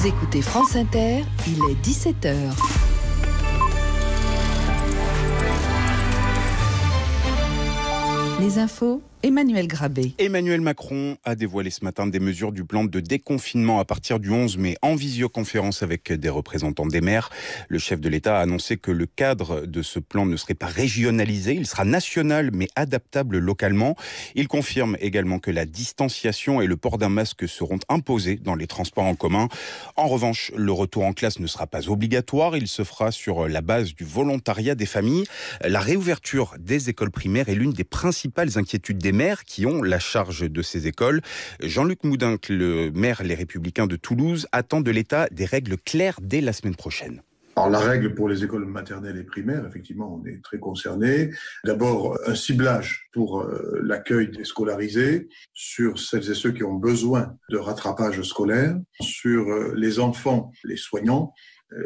Vous écoutez France Inter, il est 17h. Les infos, Emmanuel Grabé. Emmanuel Macron a dévoilé ce matin des mesures du plan de déconfinement à partir du 11 mai en visioconférence avec des représentants des maires. Le chef de l'État a annoncé que le cadre de ce plan ne serait pas régionalisé, il sera national mais adaptable localement. Il confirme également que la distanciation et le port d'un masque seront imposés dans les transports en commun. En revanche, le retour en classe ne sera pas obligatoire, il se fera sur la base du volontariat des familles. La réouverture des écoles primaires est l'une des principales inquiétudes des maires qui ont la charge de ces écoles. Jean-Luc Moudenc, le maire Les Républicains de Toulouse, attend de l'État des règles claires dès la semaine prochaine. Alors la règle pour les écoles maternelles et primaires, effectivement, on est très concernés. D'abord, un ciblage pour l'accueil des scolarisés sur celles et ceux qui ont besoin de rattrapage scolaire, sur les enfants, les soignants,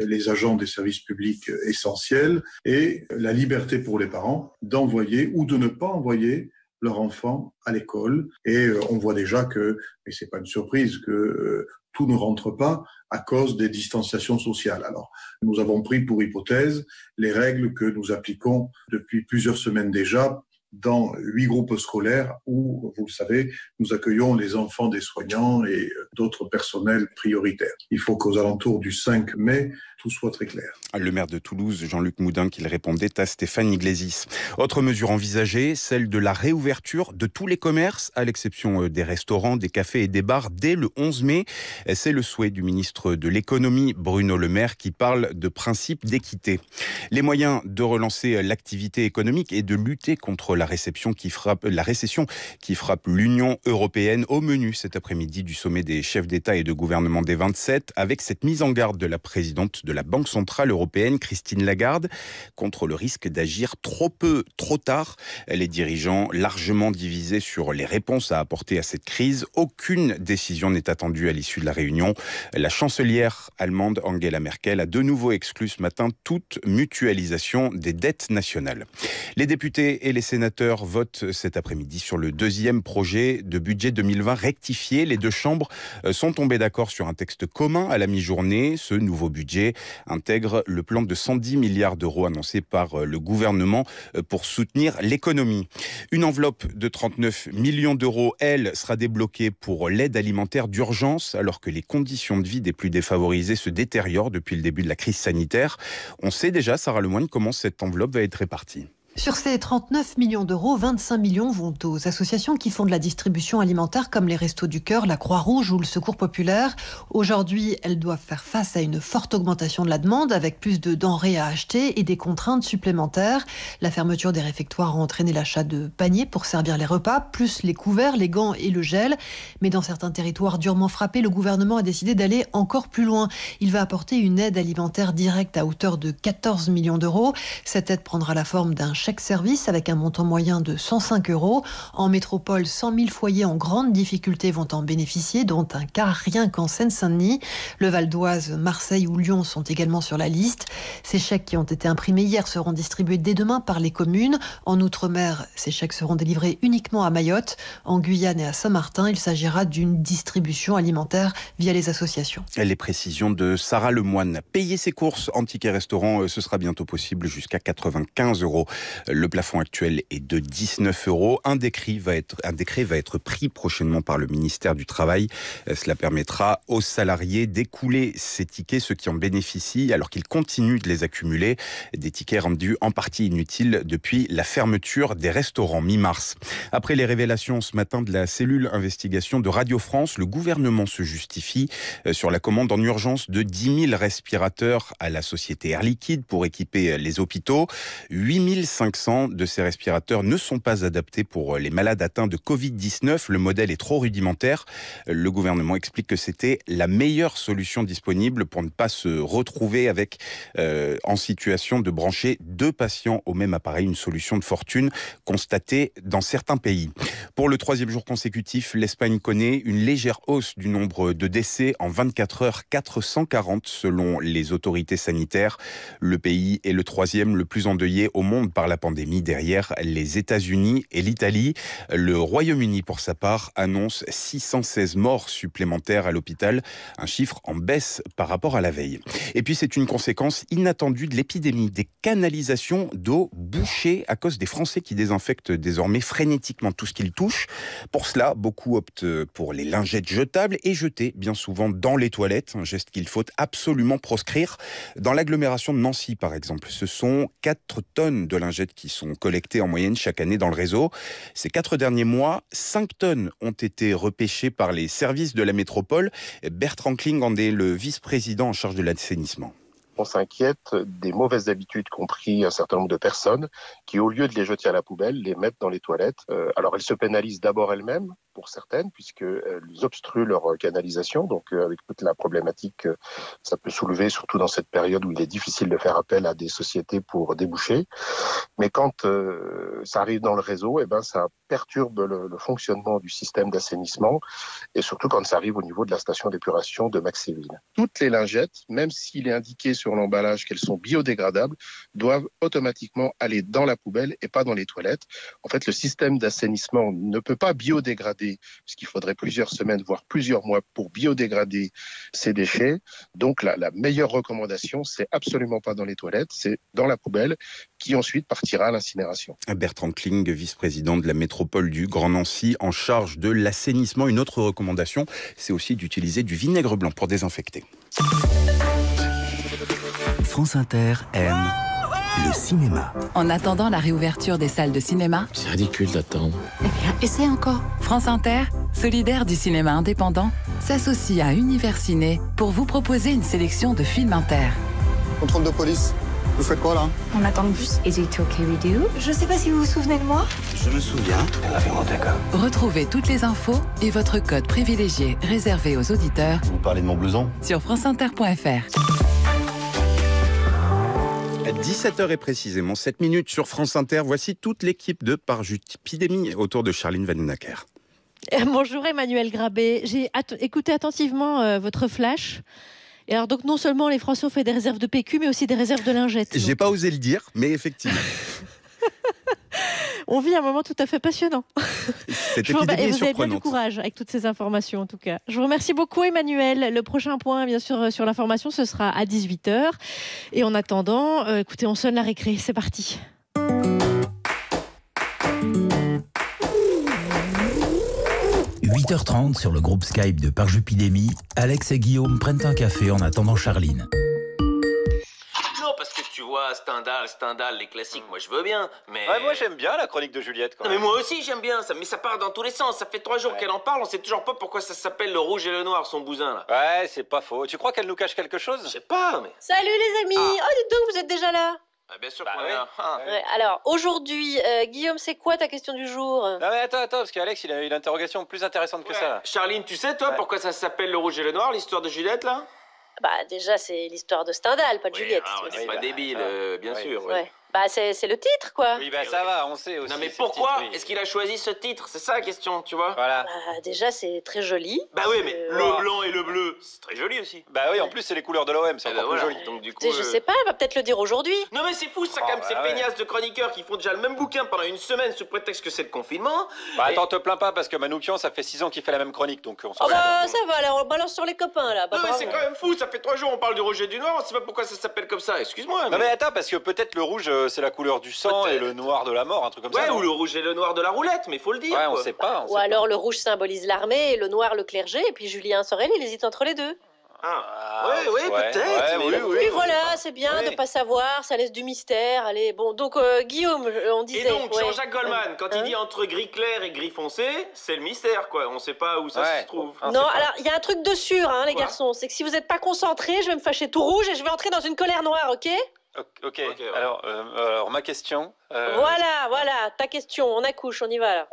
les agents des services publics essentiels et la liberté pour les parents d'envoyer ou de ne pas envoyer leur enfant à l'école. Et on voit déjà que, et c'est pas une surprise, que tout ne rentre pas à cause des distanciations sociales. Alors, nous avons pris pour hypothèse les règles que nous appliquons depuis plusieurs semaines déjà dans 8 groupes scolaires où, vous le savez, nous accueillons les enfants des soignants et d'autres personnels prioritaires. Il faut qu'aux alentours du 5 mai, tout soit très clair. Le maire de Toulouse, Jean-Luc Moudenc, il répondait à Stéphane Iglesias. Autre mesure envisagée, celle de la réouverture de tous les commerces, à l'exception des restaurants, des cafés et des bars, dès le 11 mai. C'est le souhait du ministre de l'économie, Bruno Le Maire, qui parle de principe d'équité. Les moyens de relancer l'activité économique et de lutter contre la récession qui frappe l'Union européenne au menu cet après-midi du sommet des chefs d'État et de gouvernement des 27, avec cette mise en garde de la présidente de la Banque centrale européenne, Christine Lagarde, contre le risque d'agir trop peu, trop tard. Les dirigeants largement divisés sur les réponses à apporter à cette crise. Aucune décision n'est attendue à l'issue de la réunion. La chancelière allemande Angela Merkel a de nouveau exclu ce matin toute mutualisation des dettes nationales. Les députés et les sénateurs votent cet après-midi sur le deuxième projet de budget 2020 rectifié. Les deux chambres sont tombées d'accord sur un texte commun à la mi-journée. Ce nouveau budget intègre le plan de 110 milliards d'euros annoncé par le gouvernement pour soutenir l'économie. Une enveloppe de 39 millions d'euros, elle, sera débloquée pour l'aide alimentaire d'urgence alors que les conditions de vie des plus défavorisés se détériorent depuis le début de la crise sanitaire. On sait déjà, Sarah Lemoine, comment cette enveloppe va être répartie. Sur ces 39 millions d'euros, 25 millions vont aux associations qui font de la distribution alimentaire comme les Restos du Cœur, la Croix-Rouge ou le Secours Populaire. Aujourd'hui, elles doivent faire face à une forte augmentation de la demande avec plus de denrées à acheter et des contraintes supplémentaires. La fermeture des réfectoires a entraîné l'achat de paniers pour servir les repas, plus les couverts, les gants et le gel. Mais dans certains territoires durement frappés, le gouvernement a décidé d'aller encore plus loin. Il va apporter une aide alimentaire directe à hauteur de 14 millions d'euros. Cette aide prendra la forme d'un chèque service avec un montant moyen de 105 euros. En métropole, 100 000 foyers en grande difficulté vont en bénéficier, dont un quart rien qu'en Seine-Saint-Denis. Le Val d'Oise, Marseille ou Lyon sont également sur la liste. Ces chèques qui ont été imprimés hier seront distribués dès demain par les communes. En Outre-mer, ces chèques seront délivrés uniquement à Mayotte. En Guyane et à Saint-Martin, il s'agira d'une distribution alimentaire via les associations. Les précisions de Sarah Lemoine. Payer ses courses en tickets restaurant, ce sera bientôt possible jusqu'à 95 euros. Le plafond actuel est de 19 euros. Un décret va être pris prochainement par le ministère du Travail. Cela permettra aux salariés d'écouler ces tickets, ceux qui en bénéficient, alors qu'ils continuent de les accumuler. Des tickets rendus en partie inutiles depuis la fermeture des restaurants mi-mars. Après les révélations ce matin de la cellule investigation de Radio France, le gouvernement se justifie sur la commande en urgence de 10 000 respirateurs à la société Air Liquide pour équiper les hôpitaux. 8 500 de ces respirateurs ne sont pas adaptés pour les malades atteints de Covid-19. Le modèle est trop rudimentaire. Le gouvernement explique que c'était la meilleure solution disponible pour ne pas se retrouver avec en situation de brancher 2 patients au même appareil, une solution de fortune constatée dans certains pays. Pour le 3e jour consécutif, l'Espagne connaît une légère hausse du nombre de décès en 24 heures, 440 selon les autorités sanitaires. Le pays est le 3e le plus endeuillé au monde par la pandémie derrière les États-Unis et l'Italie. Le Royaume-Uni, pour sa part, annonce 616 morts supplémentaires à l'hôpital, un chiffre en baisse par rapport à la veille. Et puis c'est une conséquence inattendue de l'épidémie, des canalisations d'eau bouchées à cause des Français qui désinfectent désormais frénétiquement tout ce qu'ils touchent. Pour cela, beaucoup optent pour les lingettes jetables et jetées bien souvent dans les toilettes, un geste qu'il faut absolument proscrire. Dans l'agglomération de Nancy, par exemple, ce sont 4 tonnes de lingettes qui sont collectées en moyenne chaque année dans le réseau. Ces 4 derniers mois, 5 tonnes ont été repêchées par les services de la métropole. Bertrand Kling en est le vice-président en charge de l'assainissement. On s'inquiète des mauvaises habitudes qu'ont pris un certain nombre de personnes qui, au lieu de les jeter à la poubelle, les mettent dans les toilettes. Alors elles se pénalisent d'abord elles-mêmes, pour certaines, puisqu'elles obstruent leur canalisation. Donc avec toute la problématique que ça peut soulever, surtout dans cette période où il est difficile de faire appel à des sociétés pour déboucher. Mais quand ça arrive dans le réseau, ça perturbe le fonctionnement du système d'assainissement, et surtout quand ça arrive au niveau de la station d'épuration de Maxéville. Toutes les lingettes, même s'il est indiqué sur l'emballage qu'elles sont biodégradables, doivent automatiquement aller dans la poubelle et pas dans les toilettes. En fait, le système d'assainissement ne peut pas biodégrader, puisqu'il faudrait plusieurs semaines, voire plusieurs mois pour biodégrader ces déchets. Donc la meilleure recommandation, c'est absolument pas dans les toilettes, c'est dans la poubelle, qui ensuite partira à l'incinération. Bertrand Kling, vice-président de la métropole du Grand Nancy, en charge de l'assainissement. Une autre recommandation, c'est aussi d'utiliser du vinaigre blanc pour désinfecter. France Inter aime le cinéma. En attendant la réouverture des salles de cinéma, c'est ridicule d'attendre. Eh bien, essaie encore. France Inter, solidaire du cinéma indépendant, s'associe à Univers Ciné pour vous proposer une sélection de films inter. Contrôle de police. Vous faites quoi là? On attend le bus. Is it okay with you? Je sais pas si vous vous souvenez de moi. Je me souviens. D'accord. Retrouvez toutes les infos et votre code privilégié réservé aux auditeurs. Vous parlez de mon blouson? Sur franceinter.fr. 17h et précisément 7 minutes sur France Inter. Voici toute l'équipe de Parjupidémie autour de Charline Vanhoenacker. Bonjour Emmanuel Grabé. J'ai écouté attentivement votre flash. Et alors donc non seulement les Français ont fait des réserves de PQ, mais aussi des réserves de lingettes. J'ai pas osé le dire, mais effectivement. On vit un moment tout à fait passionnant. Cette épidémie est surprenante. Vous avez bien du courage avec toutes ces informations en tout cas. Je vous remercie beaucoup Emmanuel. Le prochain point bien sûr sur l'information, ce sera à 18h. Et en attendant, écoutez, on sonne la récré. C'est parti. « 8h30 sur le groupe Skype de Parjupidémie, Alex et Guillaume prennent un café en attendant Charline. Non, parce que tu vois, Stendhal, les classiques, moi je veux bien, mais... Ouais, moi j'aime bien la chronique de Juliette, quoi. Non, mais moi aussi j'aime bien ça, mais ça part dans tous les sens. Ça fait 3 jours qu'elle en parle, on sait toujours pas pourquoi ça s'appelle le rouge et le noir, son bousin, là. Ouais, c'est pas faux. Tu crois qu'elle nous cache quelque chose? Je sais pas, mais... Salut les amis. Oh, dites donc, vous êtes déjà là? Ah, bien sûr bah, qu'on est là. Ouais, alors, aujourd'hui, Guillaume, c'est quoi ta question du jour? Non mais attends, parce qu'Alex, il a une interrogation plus intéressante que ça, là. Charline, tu sais, toi, pourquoi ça s'appelle le rouge et le noir, l'histoire de Juliette, là? Bah, déjà, c'est l'histoire de Stendhal, pas de Juliette. Ah, on n'est pas débile, bien sûr. Ouais. Bah, c'est le titre, quoi. Oui, bah ça va, on sait aussi. Non, mais pourquoi est-ce qu'il a choisi ce titre? C'est ça la question, tu vois. Voilà. Bah, déjà, c'est très joli. Bah oui, mais le blanc et le bleu, c'est très joli aussi. Bah oui, en plus, c'est les couleurs de l'OM, c'est encore plus joli. Donc, du coup, je sais pas, elle va peut-être le dire aujourd'hui. Non, mais c'est fou, ça, quand même, ces feignasses de chroniqueurs qui font déjà le même bouquin pendant une semaine sous prétexte que c'est le confinement. Bah attends, te plains pas, parce que Manoukian, ça fait 6 ans qu'il fait la même chronique, donc on s'en Oh bah, ça va, alors on balance sur les copains, là. Bah, non, mais c'est quand même fou, ça fait 3 jours on parle du rouge et du noir, on sait pas pourquoi ça s'appelle comme ça, excuse-moi. Non mais attends, parce que peut-être le rouge, c'est la couleur du sang et le noir de la mort, un truc comme ça. Ouais, ou le rouge et le noir de la roulette, mais faut le dire. Ouais, on sait pas. Ou alors le rouge symbolise l'armée et le noir le clergé, et puis Julien Sorel, il hésite entre les deux. Ouais, peut-être. Oui, voilà, c'est bien de pas savoir, ça laisse du mystère. Allez, bon, donc Guillaume, on disait... Et donc, Jean-Jacques Goldman, quand il dit entre gris clair et gris foncé, c'est le mystère, quoi. On sait pas où ça se trouve. Non, alors, il y a un truc de sûr, hein, les garçons, c'est que si vous êtes pas concentrés, je vais me fâcher tout rouge et je vais entrer dans une colère noire, ok? Ok, alors ma question... Voilà, ta question, on accouche, on y va, là.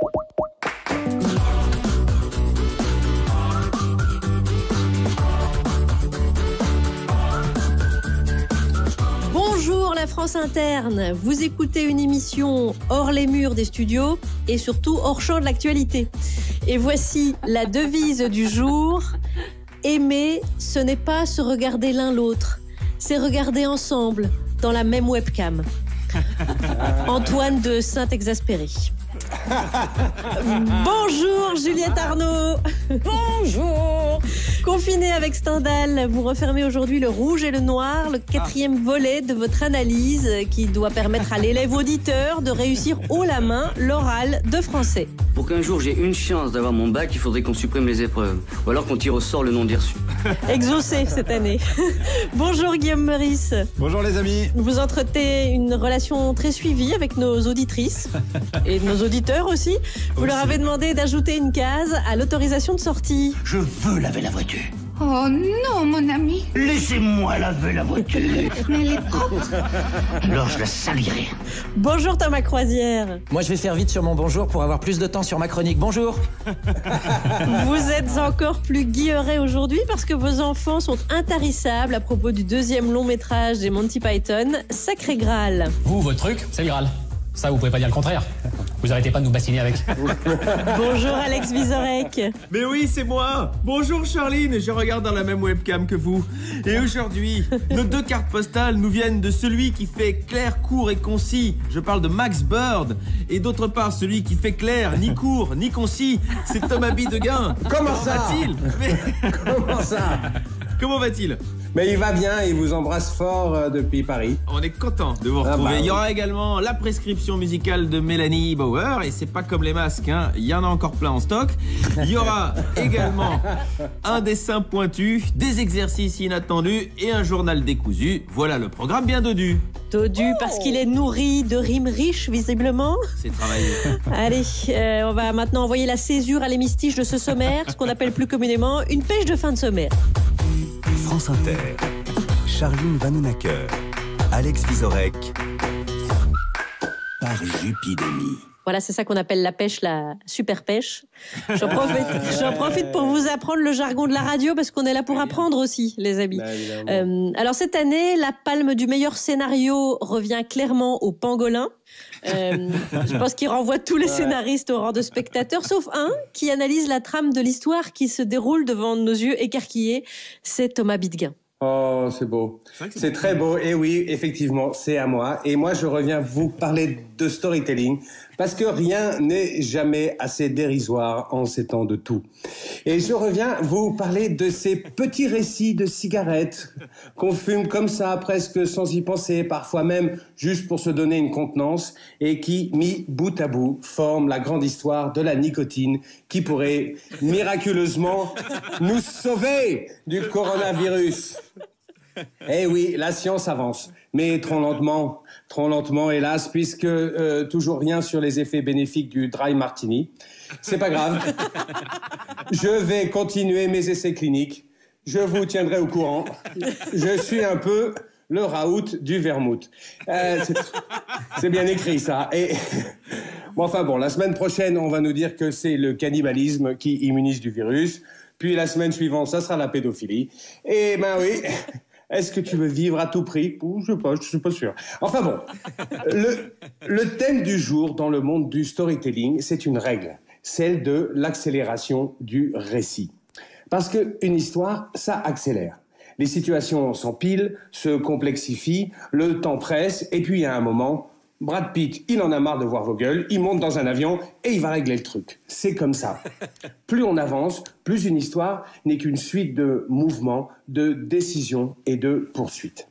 Bonjour la France interne, vous écoutez une émission hors les murs des studios et surtout hors champ de l'actualité. Et voici la devise du jour: aimer, ce n'est pas se regarder l'un l'autre, c'est regarder ensemble dans la même webcam. Antoine de Saint-Exaspéré. Bonjour Juliette Arnaud. Bonjour. Confiné avec Stendhal, vous refermez aujourd'hui Le Rouge et le Noir, le 4e volet de votre analyse qui doit permettre à l'élève auditeur de réussir haut la main l'oral de français. Pour qu'un jour j'ai une chance d'avoir mon bac, il faudrait qu'on supprime les épreuves. Ou alors qu'on tire au sort le nom des reçus. Exaucé cette année. Bonjour Guillaume Meurice. Bonjour les amis. Vous entretenez une relation très suivie avec nos auditrices et nos auditeurs aussi. Vous leur avez demandé d'ajouter une case à l'autorisation de sortie. Je veux laver la voiture. Oh non, mon ami. Laissez-moi laver la voiture. Mais elle est propre. Alors je la salirai. Bonjour Thomas Croisière. Moi je vais faire vite sur mon bonjour pour avoir plus de temps sur ma chronique. Bonjour. Vous êtes encore plus guillerets aujourd'hui parce que vos enfants sont intarissables à propos du 2e long métrage des Monty Python, Sacré Graal. Vous, votre truc, c'est le Graal. Ça, vous pouvez pas dire le contraire. Vous arrêtez pas de nous bassiner avec. Bonjour Alex Vizorek. Mais oui, c'est moi. Bonjour Charline, je regarde dans la même webcam que vous. Et aujourd'hui, nos 2 cartes postales nous viennent de celui qui fait clair, court et concis. Je parle de Max Bird. Et d'autre part, celui qui fait clair, ni court, ni concis, c'est Thomas Bidegain. Comment ça va-t-il? Comment ça? Comment va-t-il? Mais il va bien, il vous embrasse fort depuis Paris. On est content de vous retrouver. Il y aura également la prescription musicale de Mélanie Bauer. Et c'est pas comme les masques, hein. Il y en a encore plein en stock. Il y aura également un dessin pointu, des exercices inattendus et un journal décousu. Voilà le programme bien dodu. Dodu parce qu'il est nourri de rimes riches, visiblement. C'est travaillé. Allez, on va maintenant envoyer la césure à l'hémistiche de ce sommaire, ce qu'on appelle plus communément une pêche de fin de sommaire. France Inter, Charline Vanhoenacker, Alex Vizorek, par Jupidémie. Voilà, c'est ça qu'on appelle la pêche, la super pêche. J'en profite pour vous apprendre le jargon de la radio parce qu'on est là pour apprendre aussi, les amis. Alors cette année, la palme du meilleur scénario revient clairement au Pangolin. Je pense qu'il renvoie tous les scénaristes au rang de spectateurs, sauf un qui analyse la trame de l'histoire qui se déroule devant nos yeux écarquillés. C'est Thomas Bidegain. Oh, c'est beau. C'est très beau. Et oui, effectivement, c'est à moi. Et moi, je reviens vous parler de storytelling parce que rien n'est jamais assez dérisoire en ces temps de tout. Et je reviens vous parler de ces petits récits de cigarettes qu'on fume comme ça, presque sans y penser, parfois même juste pour se donner une contenance et qui, mis bout à bout, forment la grande histoire de la nicotine qui pourrait miraculeusement nous sauver du coronavirus. Eh oui, la science avance, mais trop lentement, hélas, puisque toujours rien sur les effets bénéfiques du dry martini. C'est pas grave. Je vais continuer mes essais cliniques. Je vous tiendrai au courant. Je suis un peu le Raoult du vermouth. C'est bien écrit, ça. Et bon, enfin bon, la semaine prochaine, on va nous dire que c'est le cannibalisme qui immunise du virus. Puis la semaine suivante, ça sera la pédophilie. Et ben oui... Est-ce que tu veux vivre à tout prix? Je sais pas, je suis pas sûr. Enfin bon, le thème du jour dans le monde du storytelling, c'est une règle, celle de l'accélération du récit. Parce qu'une histoire, ça accélère. Les situations s'empilent, se complexifient, le temps presse, et puis à un moment, Brad Pitt, il en a marre de voir vos gueules, il monte dans un avion et il va régler le truc. C'est comme ça. Plus on avance, plus une histoire n'est qu'une suite de mouvements, de décisions et de poursuites.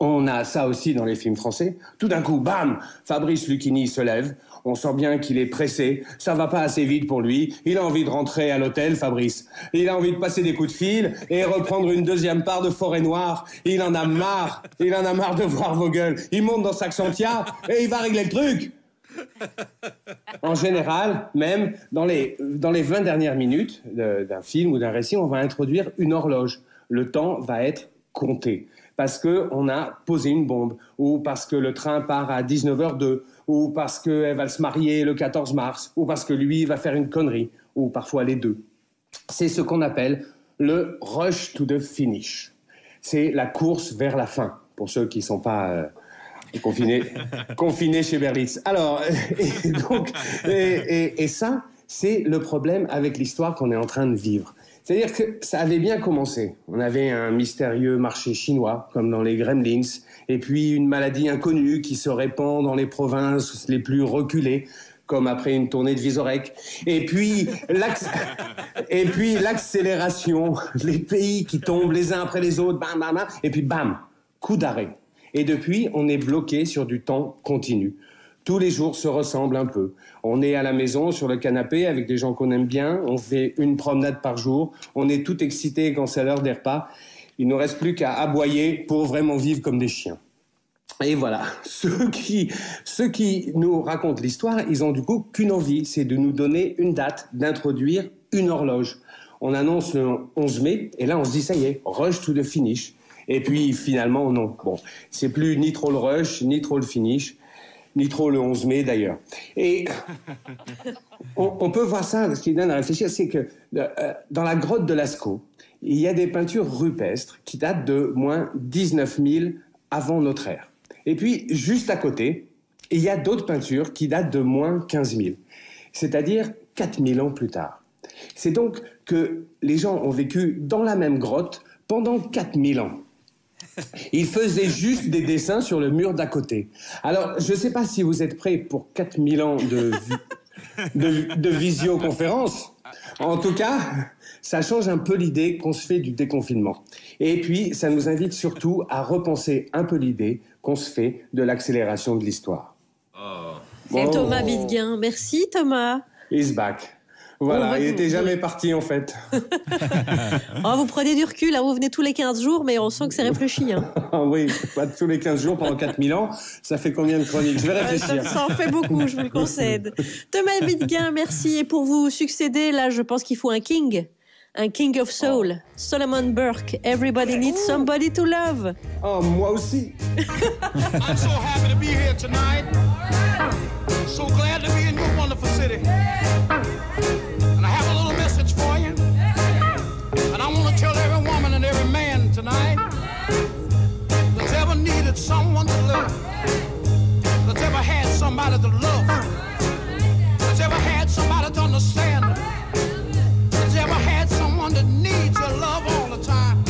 On a ça aussi dans les films français. Tout d'un coup, bam, Fabrice Lucchini se lève. On sent bien qu'il est pressé. Ça va pas assez vite pour lui. Il a envie de rentrer à l'hôtel, Fabrice. Il a envie de passer des coups de fil et reprendre une 2e part de Forêt Noire. Il en a marre. Il en a marre de voir vos gueules. Il monte dans Saxantia et il va régler le truc. En général, même dans les 20 dernières minutes d'un film ou d'un récit, on va introduire une horloge. Le temps va être compté. Parce qu'on a posé une bombe, ou parce que le train part à 19h02, ou parce qu'elle va se marier le 14 mars, ou parce que lui va faire une connerie, ou parfois les deux. C'est ce qu'on appelle le rush to the finish. C'est la course vers la fin, pour ceux qui ne sont pas confinés chez Berlitz. Alors, et ça, c'est le problème avec l'histoire qu'on est en train de vivre. C'est-à-dire que ça avait bien commencé. On avait un mystérieux marché chinois, comme dans les Gremlins, et puis une maladie inconnue qui se répand dans les provinces les plus reculées, comme après une tournée de Vizorek. Et puis l'accélération, les pays qui tombent les uns après les autres, bam, bam, bam, et puis bam, coup d'arrêt. Et depuis, on est bloqué sur du temps continu. Tous les jours se ressemblent un peu. On est à la maison, sur le canapé, avec des gens qu'on aime bien. On fait une promenade par jour. On est tout excité quand c'est l'heure des repas. Il ne nous reste plus qu'à aboyer pour vraiment vivre comme des chiens. Et voilà, ceux qui nous racontent l'histoire, ils ont du coup qu'une envie, c'est de nous donner une date, d'introduire une horloge. On annonce le 11 mai, et là on se dit ça y est, rush to the finish. Et puis finalement non. Bon, c'est plus ni trop le rush, ni trop le finish. Ni trop le 11 mai d'ailleurs. Et on peut voir ça, ce qui donne à réfléchir, c'est que dans la grotte de Lascaux, il y a des peintures rupestres qui datent de moins 19 000 avant notre ère. Et puis, juste à côté, il y a d'autres peintures qui datent de moins 15 000, c'est-à-dire 4 000 ans plus tard. C'est donc que les gens ont vécu dans la même grotte pendant 4 000 ans. Il faisait juste des dessins sur le mur d'à côté. Alors, je ne sais pas si vous êtes prêts pour 4000 ans de visioconférence. En tout cas, ça change un peu l'idée qu'on se fait du déconfinement. Et puis, ça nous invite surtout à repenser un peu l'idée qu'on se fait de l'accélération de l'histoire. C'est Thomas Bidguin. Merci Thomas. He's back. Voilà, il n'était jamais parti en fait. Oh, vous prenez du recul, hein, vous venez tous les 15 jours, mais on sent que c'est réfléchi. Hein. Oui, pas tous les 15 jours pendant 4000 ans, ça fait combien de chroniques? Je vais réfléchir. Ça en fait beaucoup, je vous le concède. Thomas Bidguin, merci. Et pour vous succéder, là, je pense qu'il faut un king of soul. Solomon Burke, Everybody Needs Somebody to Love. Oh, moi aussi. I'm so happy to be here tonight. So glad to be in your wonderful city. And I have a little message for you. And I want to tell every woman and every man tonight that's ever needed someone to love, that's ever had somebody to love, that's ever had somebody to understand, that's ever had someone that needs your love all the time.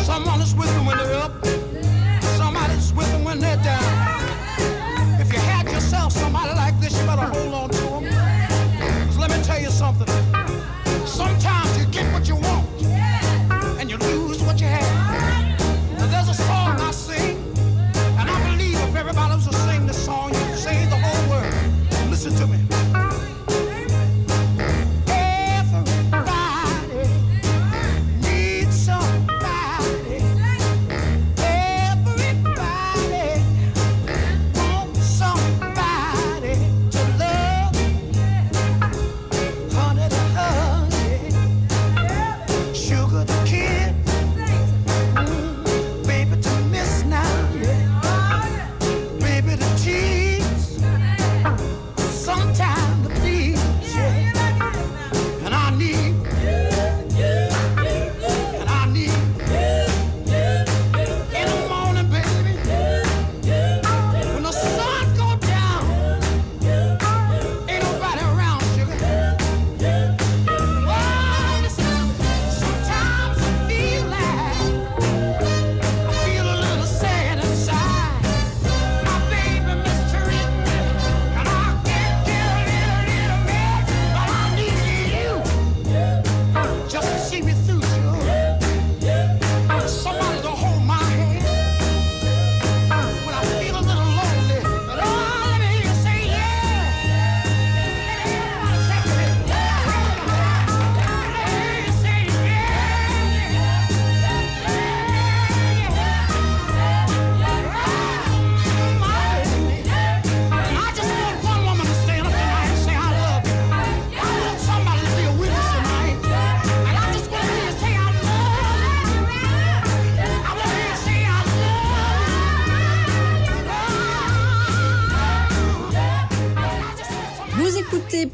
Someone that's with them when they're up, somebody that's with them when they're down. If you had yourself somebody like this, you better hold on to them. 'Cause let me tell you something. Sometimes you get what you want, and you lose what you have. Now there's a song I sing, and I believe if everybody was to sing this song, you'd sing the whole world. Listen to me.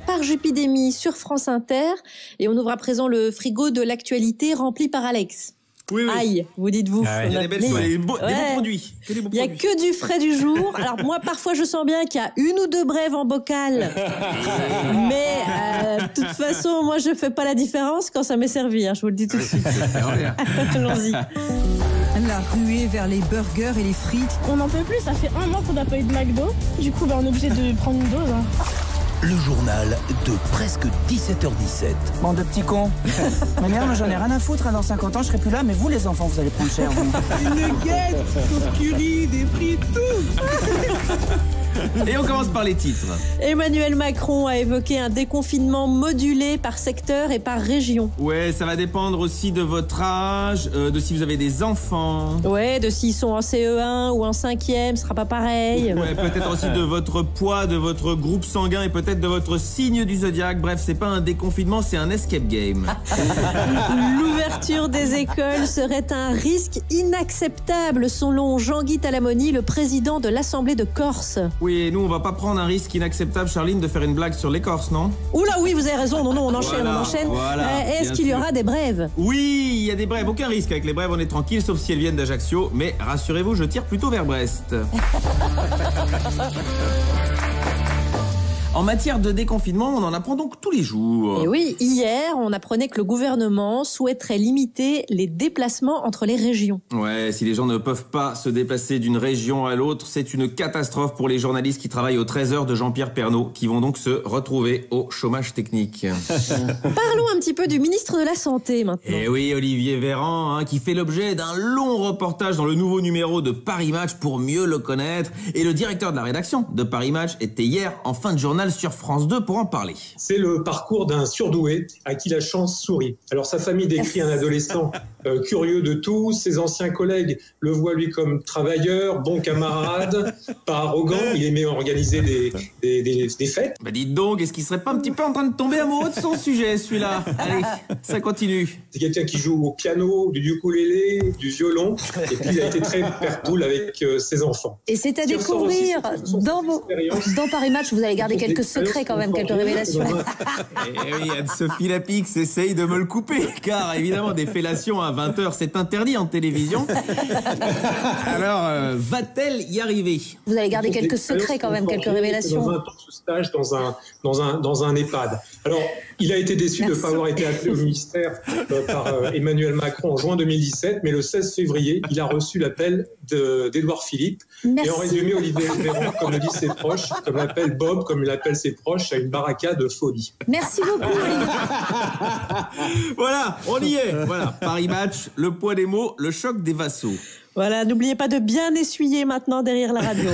Par Jupidémie sur France Inter et on ouvre à présent le frigo de l'actualité rempli par Alex. Oui, oui. Aïe, vous dites-vous. Il y a des belles choses, des bons produits. Il n'y a que du frais du jour. Alors moi, parfois, je sens bien qu'il y a 1 ou 2 brèves en bocal. Mais de toute façon, moi, je fais pas la différence quand ça m'est servi. Hein, je vous le dis tout de suite. Allons-y. La ruée vers les burgers et les frites. On n'en peut plus, ça fait 1 an qu'on n'a pas eu de McDo. Du coup, on est obligé de prendre une dose. Hein. Le journal de presque 17h17. Bande de petits cons. Mais merde, moi j'en ai rien à foutre, hein, dans 50 ans je serai plus là, mais vous les enfants, vous allez prendre cher. Vous. Une guette, sauce curry, des frites, tout. Et on commence par les titres. Emmanuel Macron a évoqué un déconfinement modulé par secteur et par région. Ouais, ça va dépendre aussi de votre âge, de si vous avez des enfants. Ouais, de s'ils sont en CE1 ou en 5e, ce sera pas pareil. Ouais, peut-être aussi de votre poids, de votre groupe sanguin et peut-être de votre signe du zodiaque. Bref, c'est pas un déconfinement, c'est un escape game. L'ouverture des écoles serait un risque inacceptable selon Jean-Guy Talamoni, le président de l'Assemblée de Corse. Oui, et nous, on va pas prendre un risque inacceptable, Charline, de faire une blague sur les Corses, non? Oula, oui, vous avez raison. Non, on enchaîne, on enchaîne. Voilà, est-ce qu'il y aura des brèves? Oui, il y a des brèves. Aucun risque. Avec les brèves, on est tranquille, sauf si elles viennent d'Ajaccio. Mais rassurez-vous, je tire plutôt vers Brest. En matière de déconfinement, on en apprend donc tous les jours. Et oui, hier, on apprenait que le gouvernement souhaiterait limiter les déplacements entre les régions. Ouais, si les gens ne peuvent pas se déplacer d'une région à l'autre, c'est une catastrophe pour les journalistes qui travaillent au 13h de Jean-Pierre Pernaut, qui vont donc se retrouver au chômage technique. Parlons un petit peu du ministre de la Santé maintenant. Et oui, Olivier Véran, qui fait l'objet d'un long reportage dans le nouveau numéro de Paris Match pour mieux le connaître. Et le directeur de la rédaction de Paris Match était hier en fin de journal sur France 2 pour en parler. C'est le parcours d'un surdoué à qui la chance sourit. Alors sa famille décrit un adolescent curieux de tout, ses anciens collègues le voient lui comme travailleur, bon camarade, pas arrogant, il aimait organiser des fêtes. Bah dites donc, est-ce qu'il serait pas un petit peu en train de tomber amoureux de son sujet celui-là? Allez, ça continue. C'est quelqu'un qui joue au piano, du ukulélé, du violon, et puis il a été très père-poule avec ses enfants. Et c'est à découvrir dans Paris Match, vous allez garder quelques secrets quand même, quelques révélations. Et oui, Anne-Sophie Lapix essaye de me le couper, car évidemment des fellations à 20h, c'est interdit en télévision. Alors, va-t-elle y arriver? Vous allez garder quelques secrets quand même, quelques révélations. Dans un temps de stage dans un EHPAD. Alors, il a été déçu de ne pas avoir été appelé au ministère par Emmanuel Macron en juin 2017, mais le 16 février, il a reçu l'appel d'Édouard Philippe. Merci. Et en résumé, Olivier Véran, comme le disent ses proches, comme l'appelle Bob, comme il appelle ses proches, a une baraka de folie. Merci beaucoup. Voilà, on y est. Voilà, Paris Match, le poids des mots, le choc des vassaux. Voilà, n'oubliez pas de bien essuyer maintenant derrière la radio.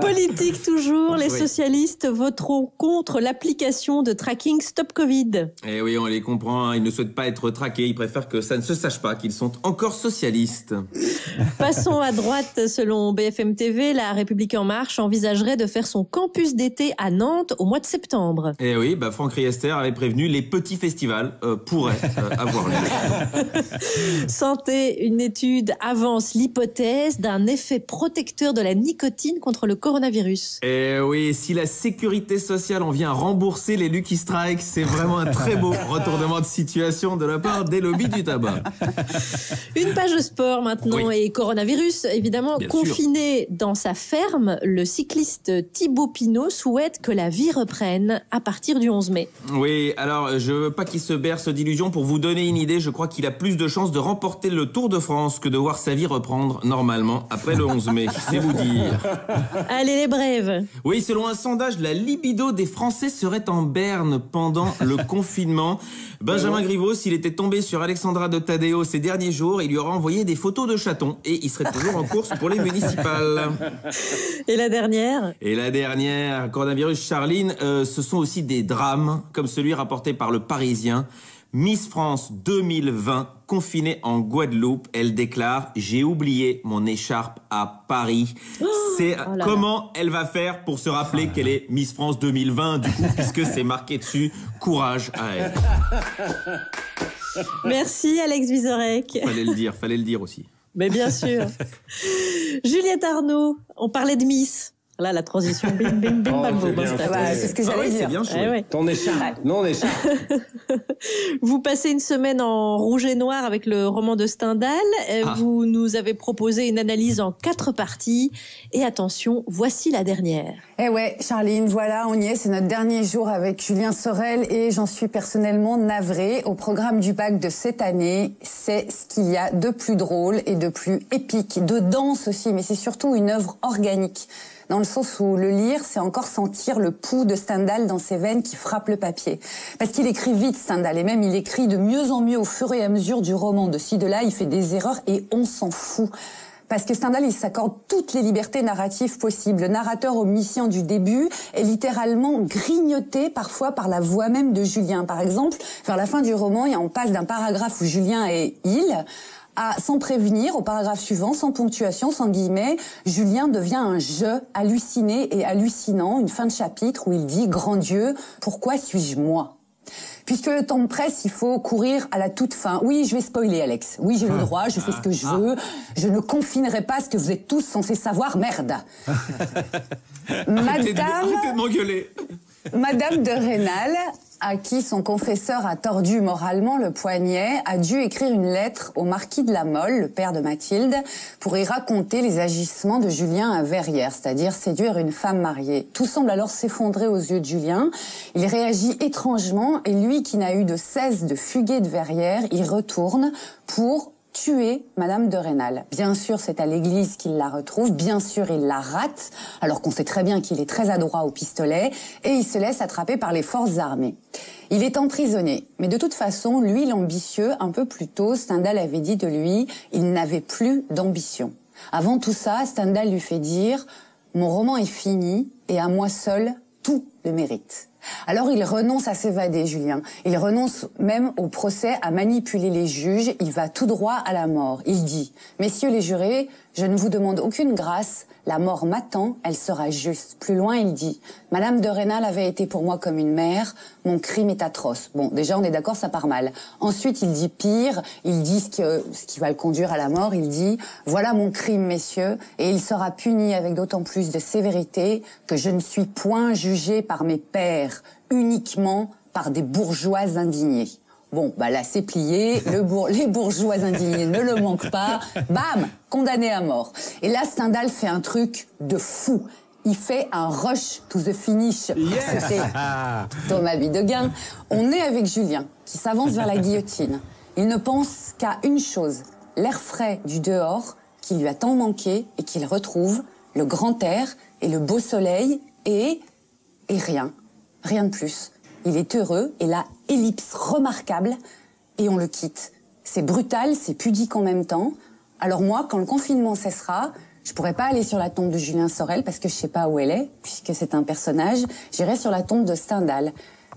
Politique toujours, les socialistes voteront contre l'application de tracking Stop Covid. Eh oui, on les comprend, ils ne souhaitent pas être traqués, ils préfèrent que ça ne se sache pas qu'ils sont encore socialistes. Passons à droite, selon BFM TV, la République En Marche envisagerait de faire son campus d'été à Nantes au mois de septembre. Eh oui, Franck Riester avait prévenu, les petits festivals pourraient avoir lieu. Santé, une étude avance l'hypothèse d'un effet protecteur de la nicotine contre le coronavirus. Et oui, si la sécurité sociale en vient rembourser les Lucky Strike, c'est vraiment un très beau retournement de situation de la part des lobbies du tabac. Une page de sport maintenant, oui. Et coronavirus, évidemment. Bien confiné dans sa ferme, le cycliste Thibaut Pinot souhaite que la vie reprenne à partir du 11 mai. Oui, alors je veux pas qu'il se berce d'illusions. Pour vous donner une idée, je crois qu'il a plus de chances de remporter le Tour de France que de voir sa vie reprendre normalement après le 11 mai, c'est vous dire. Allez, les brèves. Oui, selon un sondage, la libido des Français serait en berne pendant le confinement. Benjamin Griveaux, s'il était tombé sur Alexandra de Taddeo ces derniers jours, il lui aurait envoyé des photos de chatons et il serait toujours en course pour les municipales. Et la dernière? Et la dernière, coronavirus, Charline, ce sont aussi des drames, comme celui rapporté par Le Parisien. Miss France 2020, confinée en Guadeloupe, elle déclare « J'ai oublié mon écharpe à Paris ». C'est comment elle va faire pour se rappeler qu'elle est Miss France 2020, du coup, puisque c'est marqué dessus. Courage à elle. Merci Alex Vizorek. Fallait le dire aussi. Mais bien sûr. Juliette Arnaud, on parlait de Miss. Là, la transition, bim, bim, bim, bam, boum. C'est ce que j'allais dire. C'est bien joué. Ouais. Ton écharpe. Non, écharpe. Vous passez une semaine en rouge et noir avec le roman de Stendhal. Vous nous avez proposé une analyse en 4 parties. Et attention, voici la dernière. Eh ouais, Charline, voilà, on y est. C'est notre dernier jour avec Julien Sorel et j'en suis personnellement navrée. Au programme du bac de cette année, c'est ce qu'il y a de plus drôle et de plus épique, de danse aussi, mais c'est surtout une œuvre organique. Dans le sens où le lire, c'est encore sentir le pouls de Stendhal dans ses veines qui frappe le papier. Parce qu'il écrit vite, Stendhal, et même il écrit de mieux en mieux au fur et à mesure du roman. De ci, de là, il fait des erreurs et on s'en fout. Parce que Stendhal, il s'accorde toutes les libertés narratives possibles. Le narrateur omniscient du début est littéralement grignoté parfois par la voix même de Julien. Par exemple, vers la fin du roman, on passe d'un paragraphe où Julien est « il » à, sans prévenir, au paragraphe suivant, sans ponctuation, sans guillemets, Julien devient un « je » halluciné et hallucinant. Une fin de chapitre où il dit « Grand Dieu, pourquoi suis-je moi ?» Puisque le temps me presse, il faut courir à la toute fin. Oui, je vais spoiler, Alex. Oui, j'ai le droit, je fais ce que je veux. Je ne confinerai pas ce que vous êtes tous censés savoir, merde. Arrêtez de m'engueuler. Madame de Rênal, à qui son confesseur a tordu moralement le poignet, a dû écrire une lettre au marquis de la Mole, le père de Mathilde, pour y raconter les agissements de Julien à Verrières, c'est-à-dire séduire une femme mariée. Tout semble alors s'effondrer aux yeux de Julien. Il réagit étrangement et lui, qui n'a eu de cesse de fuguer de Verrières, y retourne pour tuer Madame de Rênal. Bien sûr, c'est à l'église qu'il la retrouve. Bien sûr, il la rate, alors qu'on sait très bien qu'il est très adroit au pistolet, et il se laisse attraper par les forces armées. Il est emprisonné, mais de toute façon, lui, l'ambitieux, un peu plus tôt, Stendhal avait dit de lui, il n'avait plus d'ambition. Avant tout ça, Stendhal lui fait dire « Mon roman est fini, et à moi seul, tout le mérite ». Alors il renonce à s'évader, Julien. Il renonce même au procès, à manipuler les juges. Il va tout droit à la mort. Il dit « Messieurs les jurés, je ne vous demande aucune grâce. La mort m'attend, elle sera juste. » Plus loin, il dit « Madame de Rênal avait été pour moi comme une mère. Mon crime est atroce. » Bon, déjà, on est d'accord, ça part mal. Ensuite, il dit pire. Il dit ce qui va le conduire à la mort. Il dit « Voilà mon crime, messieurs, et il sera puni avec d'autant plus de sévérité que je ne suis point jugé par mes pairs, uniquement par des bourgeois indignés. » Bon, bah là, c'est plié. Les bourgeois indignés ne le manquent pas. Bam, condamné à mort. Et là, Stendhal fait un truc de fou. Il fait un rush to the finish. C'était Thomas Bidegain. On est avec Julien, qui s'avance vers la guillotine. Il ne pense qu'à une chose, l'air frais du dehors, qui lui a tant manqué et qu'il retrouve, le grand air et le beau soleil et rien. Rien de plus. Il est heureux et la ellipse remarquable et on le quitte. C'est brutal, c'est pudique en même temps. Alors moi, quand le confinement cessera, je pourrais pas aller sur la tombe de Julien Sorel parce que je sais pas où elle est, puisque c'est un personnage. J'irai sur la tombe de Stendhal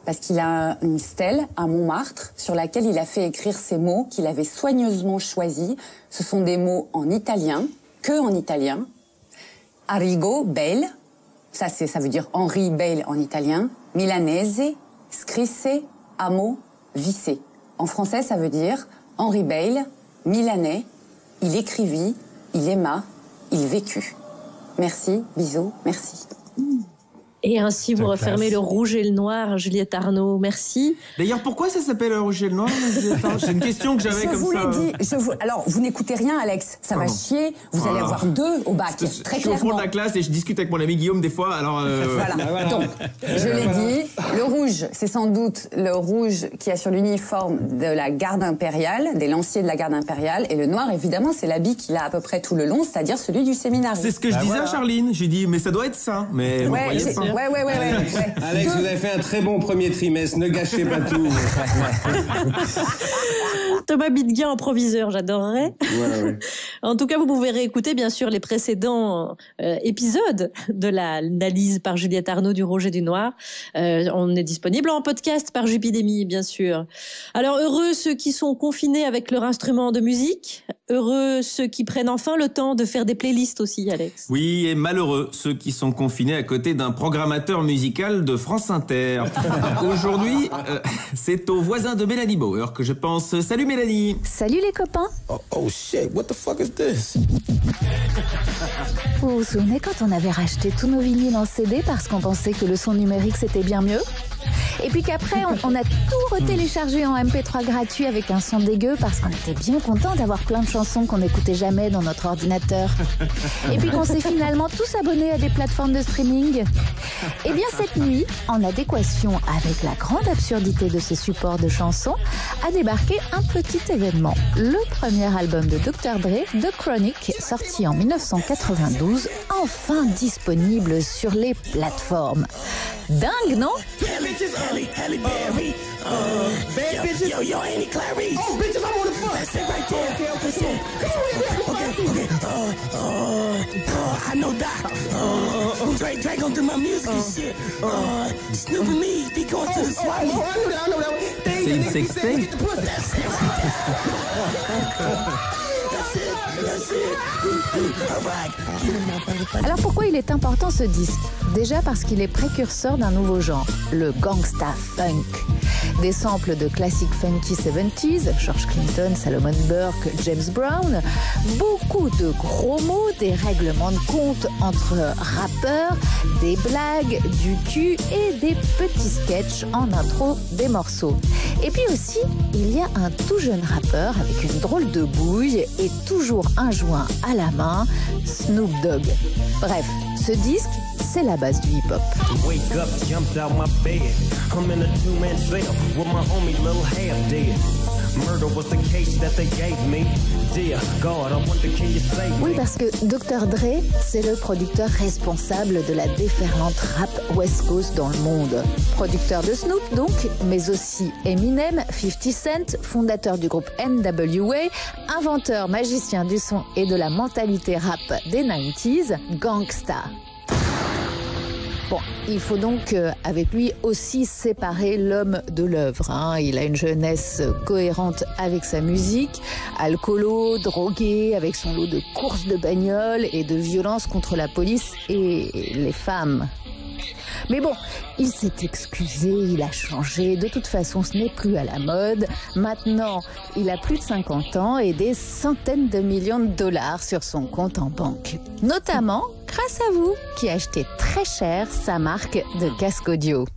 parce qu'il a une stèle à Montmartre sur laquelle il a fait écrire ces mots qu'il avait soigneusement choisis. Ce sont des mots en italien, que en italien. Arrigo, Bale, ça veut dire Henri Bale en italien. Milanese, scrisse, amo, vice. En français, ça veut dire Henri Bale, milanais, il écrivit, il aima, il vécut. Merci, bisous, merci. Et ainsi, vous refermez le rouge et le noir, Juliette Arnaud. Merci. D'ailleurs, pourquoi ça s'appelle le rouge et le noir, Juliette Arnaud ? C'est une question que j'avais comme ça. Alors, vous n'écoutez rien, Alex. Ça va chier. Vous allez avoir 2 au bac, très clairement. Je suis au fond de la classe et je discute avec mon ami Guillaume des fois, alors... Voilà. Donc, je l'ai dit, le rouge, c'est sans doute le rouge qui a sur l'uniforme de la garde impériale, des lanciers de la garde impériale. Et le noir, évidemment, c'est l'habit qu'il a à peu près tout le long, c'est-à-dire celui du séminaire. C'est ce que je disais à Charline. J'ai dit, mais ça doit être ça. Mais vous voyez pas. Ouais. Alex, vous avez fait un très bon premier trimestre, ne gâchez pas tout. Thomas Bidegain en proviseur, j'adorerais. Ouais. En tout cas, vous pouvez réécouter bien sûr les précédents épisodes de l'analyse par Juliette Arnaud du Rouge et du Noir. On est disponible en podcast par Jupidémie, bien sûr. Alors, heureux ceux qui sont confinés avec leur instrument de musique. Heureux ceux qui prennent enfin le temps de faire des playlists aussi, Alex. Oui, et malheureux ceux qui sont confinés à côté d'un programmateur musical de France Inter. Aujourd'hui, c'est au voisin de Mélanie Bauer que je pense. Salut Mélanie. Salut les copains. Oh shit, what the fuck is this? Vous vous souvenez quand on avait racheté tous nos vinyles en CD parce qu'on pensait que le son numérique c'était bien mieux? Et puis qu'après, on a tout retéléchargé en MP3 gratuit avec un son dégueu parce qu'on était bien content d'avoir plein de chansons qu'on n'écoutait jamais dans notre ordinateur. Et puis qu'on s'est finalement tous abonnés à des plateformes de streaming. Eh bien, cette nuit, en adéquation avec la grande absurdité de ces supports de chansons, a débarqué un petit événement. Le premier album de Dr. Dre, The Chronic, sorti en 1992, enfin disponible sur les plateformes. Dingue, non? Halle Berry, bad bitches. Yo, Annie Clarice. Oh, bitches, I'm on the fuck. That's it right there. Okay. I know Doc. Dre gon' do my music and shit. Snoop and me be going to the swap. I know that one. C'est une sextape. Alors pourquoi il est important ce disque? Déjà parce qu'il est précurseur d'un nouveau genre, le gangsta funk. Des samples de classiques funky 70s, George Clinton, Solomon Burke, James Brown, beaucoup de gros mots, des règlements de compte entre rappeurs, des blagues, du cul et des petits sketchs en intro des morceaux. Et puis aussi, il y a un tout jeune rappeur avec une drôle de bouille et toujours un joint à la main, Snoop Dogg. Bref, ce disque, c'est la base du hip-hop. Wake up, jumped out my bed. I'm in a two-man cell with my homie little half dead. Murder was the case that they gave me. Dear God, I wonder can you save me? Oui, parce que Dr. Dre, c'est le producteur responsable de la déferlante rap West Coast dans le monde. Producteur de Snoop donc, mais aussi Eminem, 50 Cent, fondateur du groupe NWA, inventeur, magicien du son et de la mentalité rap des 90s, gangsta. Bon, il faut donc avec lui aussi séparer l'homme de l'œuvre. Hein. Il a une jeunesse cohérente avec sa musique, alcoolo, drogué, avec son lot de courses de bagnole et de violence contre la police et les femmes. Mais bon, il s'est excusé, il a changé. De toute façon, ce n'est plus à la mode. Maintenant, il a plus de 50 ans et des centaines de millions de dollars sur son compte en banque. Notamment grâce à vous, qui achetez très cher sa marque de casque audio.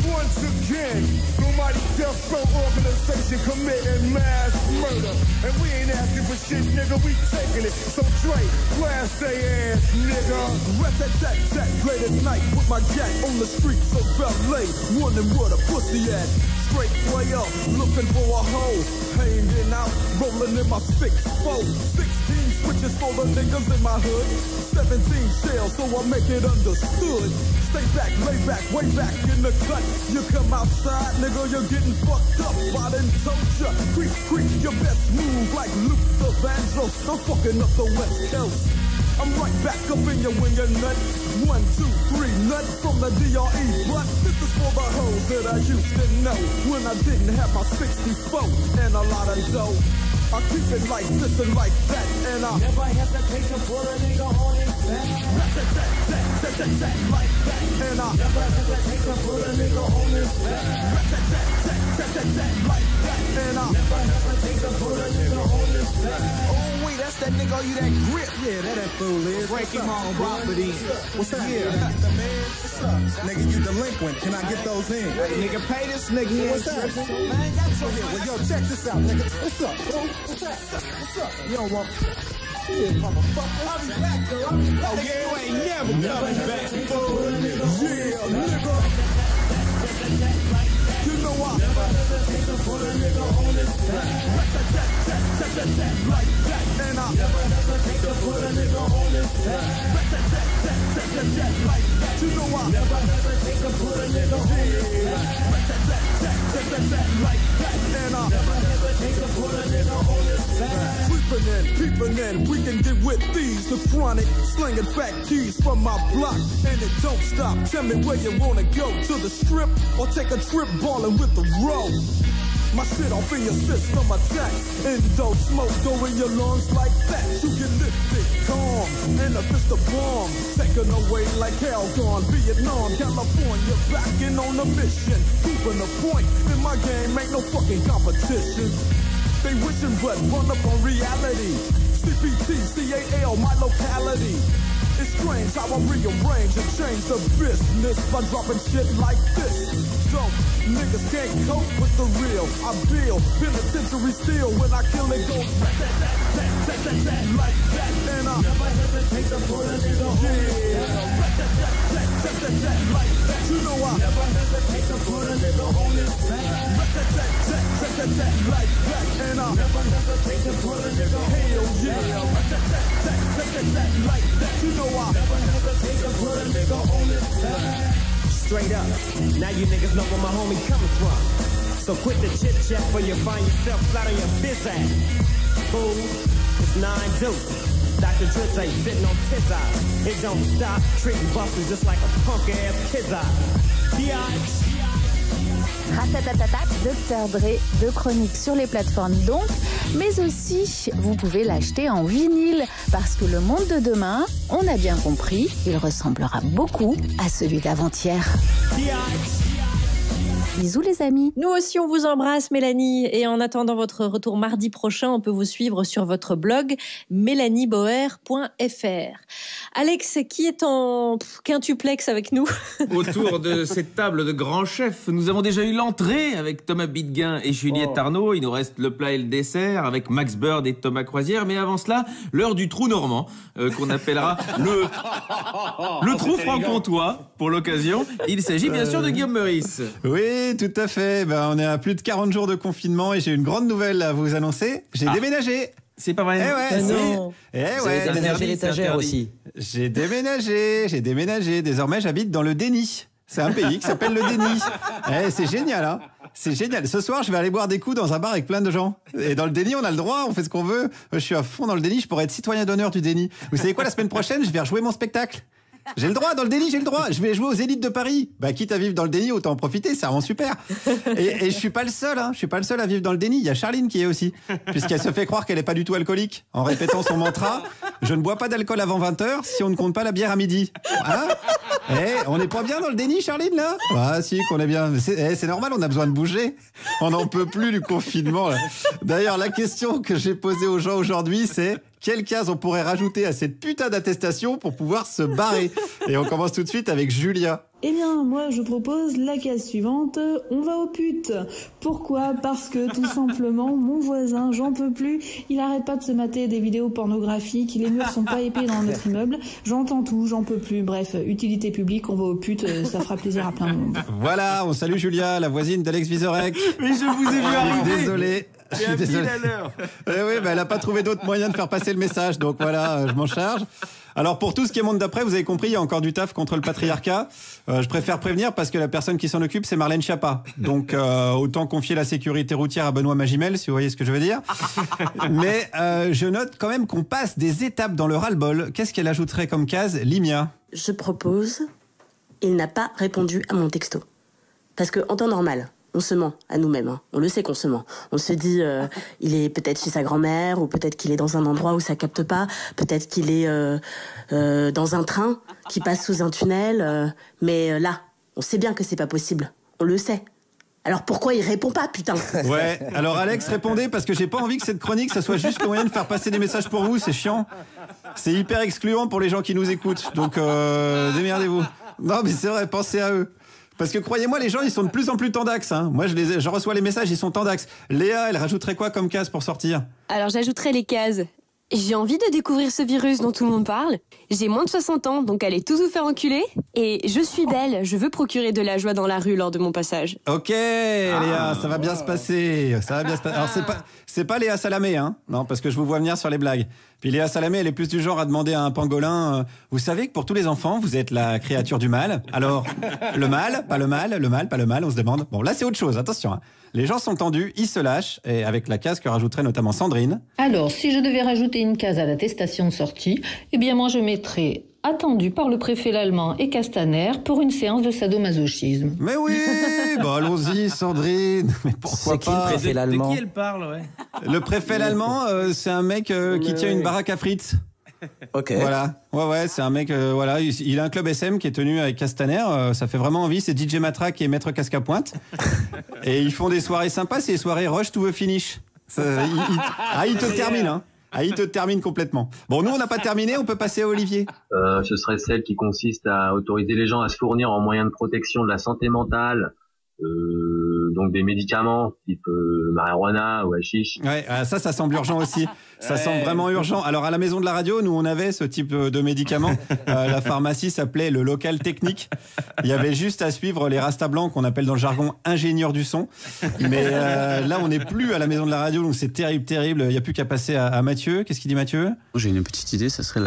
Once again, somebody death row organization committing mass murder. And we ain't asking for shit, nigga, we taking it. So Dre, blast they ass, nigga. Rat-tat-tat-tat, late at night with my jack on the streets of LA. Wondering where the pussy at. Straight player, looking for a hoe. Hanging out, rolling in my 6-4. 16 switches for the niggas in my hood. 17 shells, so I make it understood. Stay back, lay back, way back in the cut. You come outside, nigga, you're getting fucked up. I done told ya, creep, creep, your best move like Luther Vandross. I'm fucking up the West Coast. I'm right back up in your wing and nut. 1, 2, 3, nut from the DRE. But this is for the hoes that I used to know when I didn't have my 64 and a lot of dough. I keep it like this and like that, and I never hesitate to put a nigga on his back. Like that, and I never hesitate to put a nigga on his back. Like that, and I never hesitate to put a nigga on his back. Oh wait, that's that nigga you that grip. Yeah, that fool is. Break him on property. What's up? Yeah, that's the man. What's up? Nigga, you delinquent. Can I get those in? Hey, nigga, pay this nigga. What's up? Man, got your here. Well, yo, check this out, nigga. What's up, bro? What's up? What's up? You don't want shit, motherfucker. I'll be back, girl. Oh, yeah, you ain't never coming back. Yeah, nigga. You know I never hesitate to put a nigga on his back. Like that, and I never hesitate to put a nigga on his back. Like that, you know I never hesitate to put a nigga on his back. Like that, and I never hesitate to put a nigga on his back. Creeping in, peeping in, we can get with these. The Chronic, slinging fat keys from my block, and it don't stop. Tell me where you wanna go, to the strip or take a trip ballin' with the road. My my shit off in your system attack. Endo smoke go in your lungs like that. You get lifted, calm, and a fist of bomb. Taken away like hell gone. Vietnam, California, backing on a mission. Keeping the point, in my game ain't no fucking competition. They wishing but run up on reality. CPT, CAL, my locality. It's strange how I rearrange and change the business by dropping shit like this. So, niggas can't cope with the real. I feel penitentiary still when I kill it goes like that. And I never hesitate to put a nigga on like that. You know I never hesitate to put a nigga on his back. Like that. And I never hesitate to put a nigga on hell yeah. Like that. You know I never hesitate to put a nigga on his back. Straight up, now you niggas know where my homie coming from. So quit the chit chat before you find yourself flat on your biz ass. Fool, it's 9 Deuce. Dr. Dre say sitting on his eye. It don't stop, treating busters just like a punk ass kid's eye. Ratatatata, Dr. Dre, 2 chroniques sur les plateformes donc, mais aussi vous pouvez l'acheter en vinyle parce que le monde de demain, on a bien compris, il ressemblera beaucoup à celui d'avant-hier. Bisous les amis. Nous aussi on vous embrasse Mélanie et en attendant votre retour mardi prochain, on peut vous suivre sur votre blog mélanieboer.fr. Alex, qui est en quintuplex avec nous? Autour de cette table de grands chefs, nous avons déjà eu l'entrée avec Thomas Bidguin et Juliette Arnaud. Il nous reste le plat et le dessert avec Max Bird et Thomas Croisière. Mais avant cela, l'heure du trou normand, qu'on appellera le trou franc-comtois pour l'occasion. Il s'agit bien sûr de Guillaume Meurice. Oui, tout à fait. On est à plus de 40 jours de confinement et j'ai une grande nouvelle à vous annoncer. J'ai déménagé. C'est pas vrai. Eh ouais, non. Vous déménagé l'étagère aussi. J'ai déménagé. Désormais, j'habite dans le Déni. C'est un pays qui s'appelle le Déni. C'est génial, hein. C'est génial. Ce soir, je vais aller boire des coups dans un bar avec plein de gens. Et dans le Déni, on a le droit, on fait ce qu'on veut. Je suis à fond dans le Déni, je pourrais être citoyen d'honneur du Déni. Vous savez quoi, la semaine prochaine, je vais rejouer mon spectacle. J'ai le droit, dans le Déni, j'ai le droit. Je vais jouer aux Zénith de Paris. Quitte à vivre dans le Déni, autant en profiter, ça rend super. Et je suis pas le seul, hein. Je suis pas le seul à vivre dans le Déni. Il y a Charline qui est aussi. Puisqu'elle se fait croire qu'elle est pas du tout alcoolique. En répétant son mantra, je ne bois pas d'alcool avant 20h si on ne compte pas la bière à midi. Hein? On n'est pas bien dans le Déni, Charline, là? Ah, si, qu'on est bien. C'est normal, on a besoin de bouger. On n'en peut plus du confinement, là. D'ailleurs, la question que j'ai posée aux gens aujourd'hui, c'est: quelle case on pourrait rajouter à cette putain d'attestation pour pouvoir se barrer? Et on commence tout de suite avec Julia. Eh bien, moi, je propose la case suivante. On va aux putes. Pourquoi? Parce que, tout simplement, mon voisin, j'en peux plus. Il arrête pas de se mater des vidéos pornographiques. Les murs sont pas épais dans notre immeuble. J'entends tout, j'en peux plus. Bref, utilité publique, on va aux putes. Ça fera plaisir à plein de monde. Voilà, on salue Julia, la voisine d'Alex Vizorek. Mais je vous ai vu arriver. Désolé. Je suis désolé. Oui, elle n'a pas trouvé d'autre moyen de faire passer le message. Donc voilà, je m'en charge. Alors pour tout ce qui est monde d'après, vous avez compris, il y a encore du taf contre le patriarcat. Je préfère prévenir parce que la personne qui s'en occupe, c'est Marlène Schiappa. Donc autant confier la sécurité routière à Benoît Magimel, si vous voyez ce que je veux dire. Mais je note quand même qu'on passe des étapes dans le ras-le-bol. Qu'est-ce qu'elle ajouterait comme case, Limia? Je propose, il n'a pas répondu à mon texto. Parce que en temps normal, on se ment à nous-mêmes, hein. On le sait qu'on se ment. On se dit, il est peut-être chez sa grand-mère, ou peut-être qu'il est dans un endroit où ça capte pas, peut-être qu'il est dans un train qui passe sous un tunnel, mais là, on sait bien que c'est pas possible. On le sait. Alors pourquoi il répond pas, putain? Ouais, alors Alex, répondez, parce que j'ai pas envie que cette chronique, ça soit juste le moyen de faire passer des messages pour vous, c'est chiant. C'est hyper excluant pour les gens qui nous écoutent, donc démerdez-vous. Non mais c'est vrai, pensez à eux. Parce que croyez-moi, les gens, ils sont de plus en plus tendax, hein. Moi, je reçois les messages, ils sont tendax. Léa, elle rajouterait quoi comme case pour sortir? Alors, j'ajouterais les cases. J'ai envie de découvrir ce virus dont tout le monde parle. J'ai moins de 60 ans, donc allez tous vous faire enculer. Et je suis belle, je veux procurer de la joie dans la rue lors de mon passage. Ok, Léa, ça va bien se passer. Ça va bien se passer. Alors, c'est pas Léa Salamé, hein. Non, parce que je vous vois venir sur les blagues. Puis Léa Salamé, elle est plus du genre à demander à un pangolin, vous savez que pour tous les enfants, vous êtes la créature du mal. Alors, le mal, pas le mal, le mal, pas le mal, on se demande. Bon, là, c'est autre chose, attention, hein. Les gens sont tendus, ils se lâchent, et avec la case que rajouterait notamment Sandrine. Alors, si je devais rajouter une case à l'attestation de sortie, eh bien moi je mettrais attendu par le préfet Lallemand et Castaner pour une séance de sadomasochisme. Mais oui, bah allons-y Sandrine, mais pourquoi C'est qui le préfet Lallemand ? De qui elle parle, ouais. Le préfet Lallemand, c'est un mec qui tient une baraque à frites. Ok. Voilà, ouais, c'est un mec, voilà, il a un club SM qui est tenu avec Castaner, ça fait vraiment envie, c'est DJ Matraque et Maître Casque à Pointe. Et ils font des soirées sympas, c'est les soirées Rush to the Finish. Il te termine, hein. Il te termine complètement. Bon, nous, on n'a pas terminé, on peut passer à Olivier. Ce serait celle qui consiste à autoriser les gens à se fournir en moyens de protection de la santé mentale, donc des médicaments type marijuana ou hashish. Ouais, ça semble urgent aussi. Ça semble vraiment urgent. Alors, à la maison de la radio, nous, on avait ce type de médicaments. La pharmacie s'appelait le local technique. Il y avait juste à suivre les rastas blancs qu'on appelle dans le jargon ingénieurs du son. Mais là, on n'est plus à la maison de la radio, donc c'est terrible. Il n'y a plus qu'à passer à Mathieu. Qu'est-ce qu'il dit, Mathieu ? J'ai une petite idée, ça serait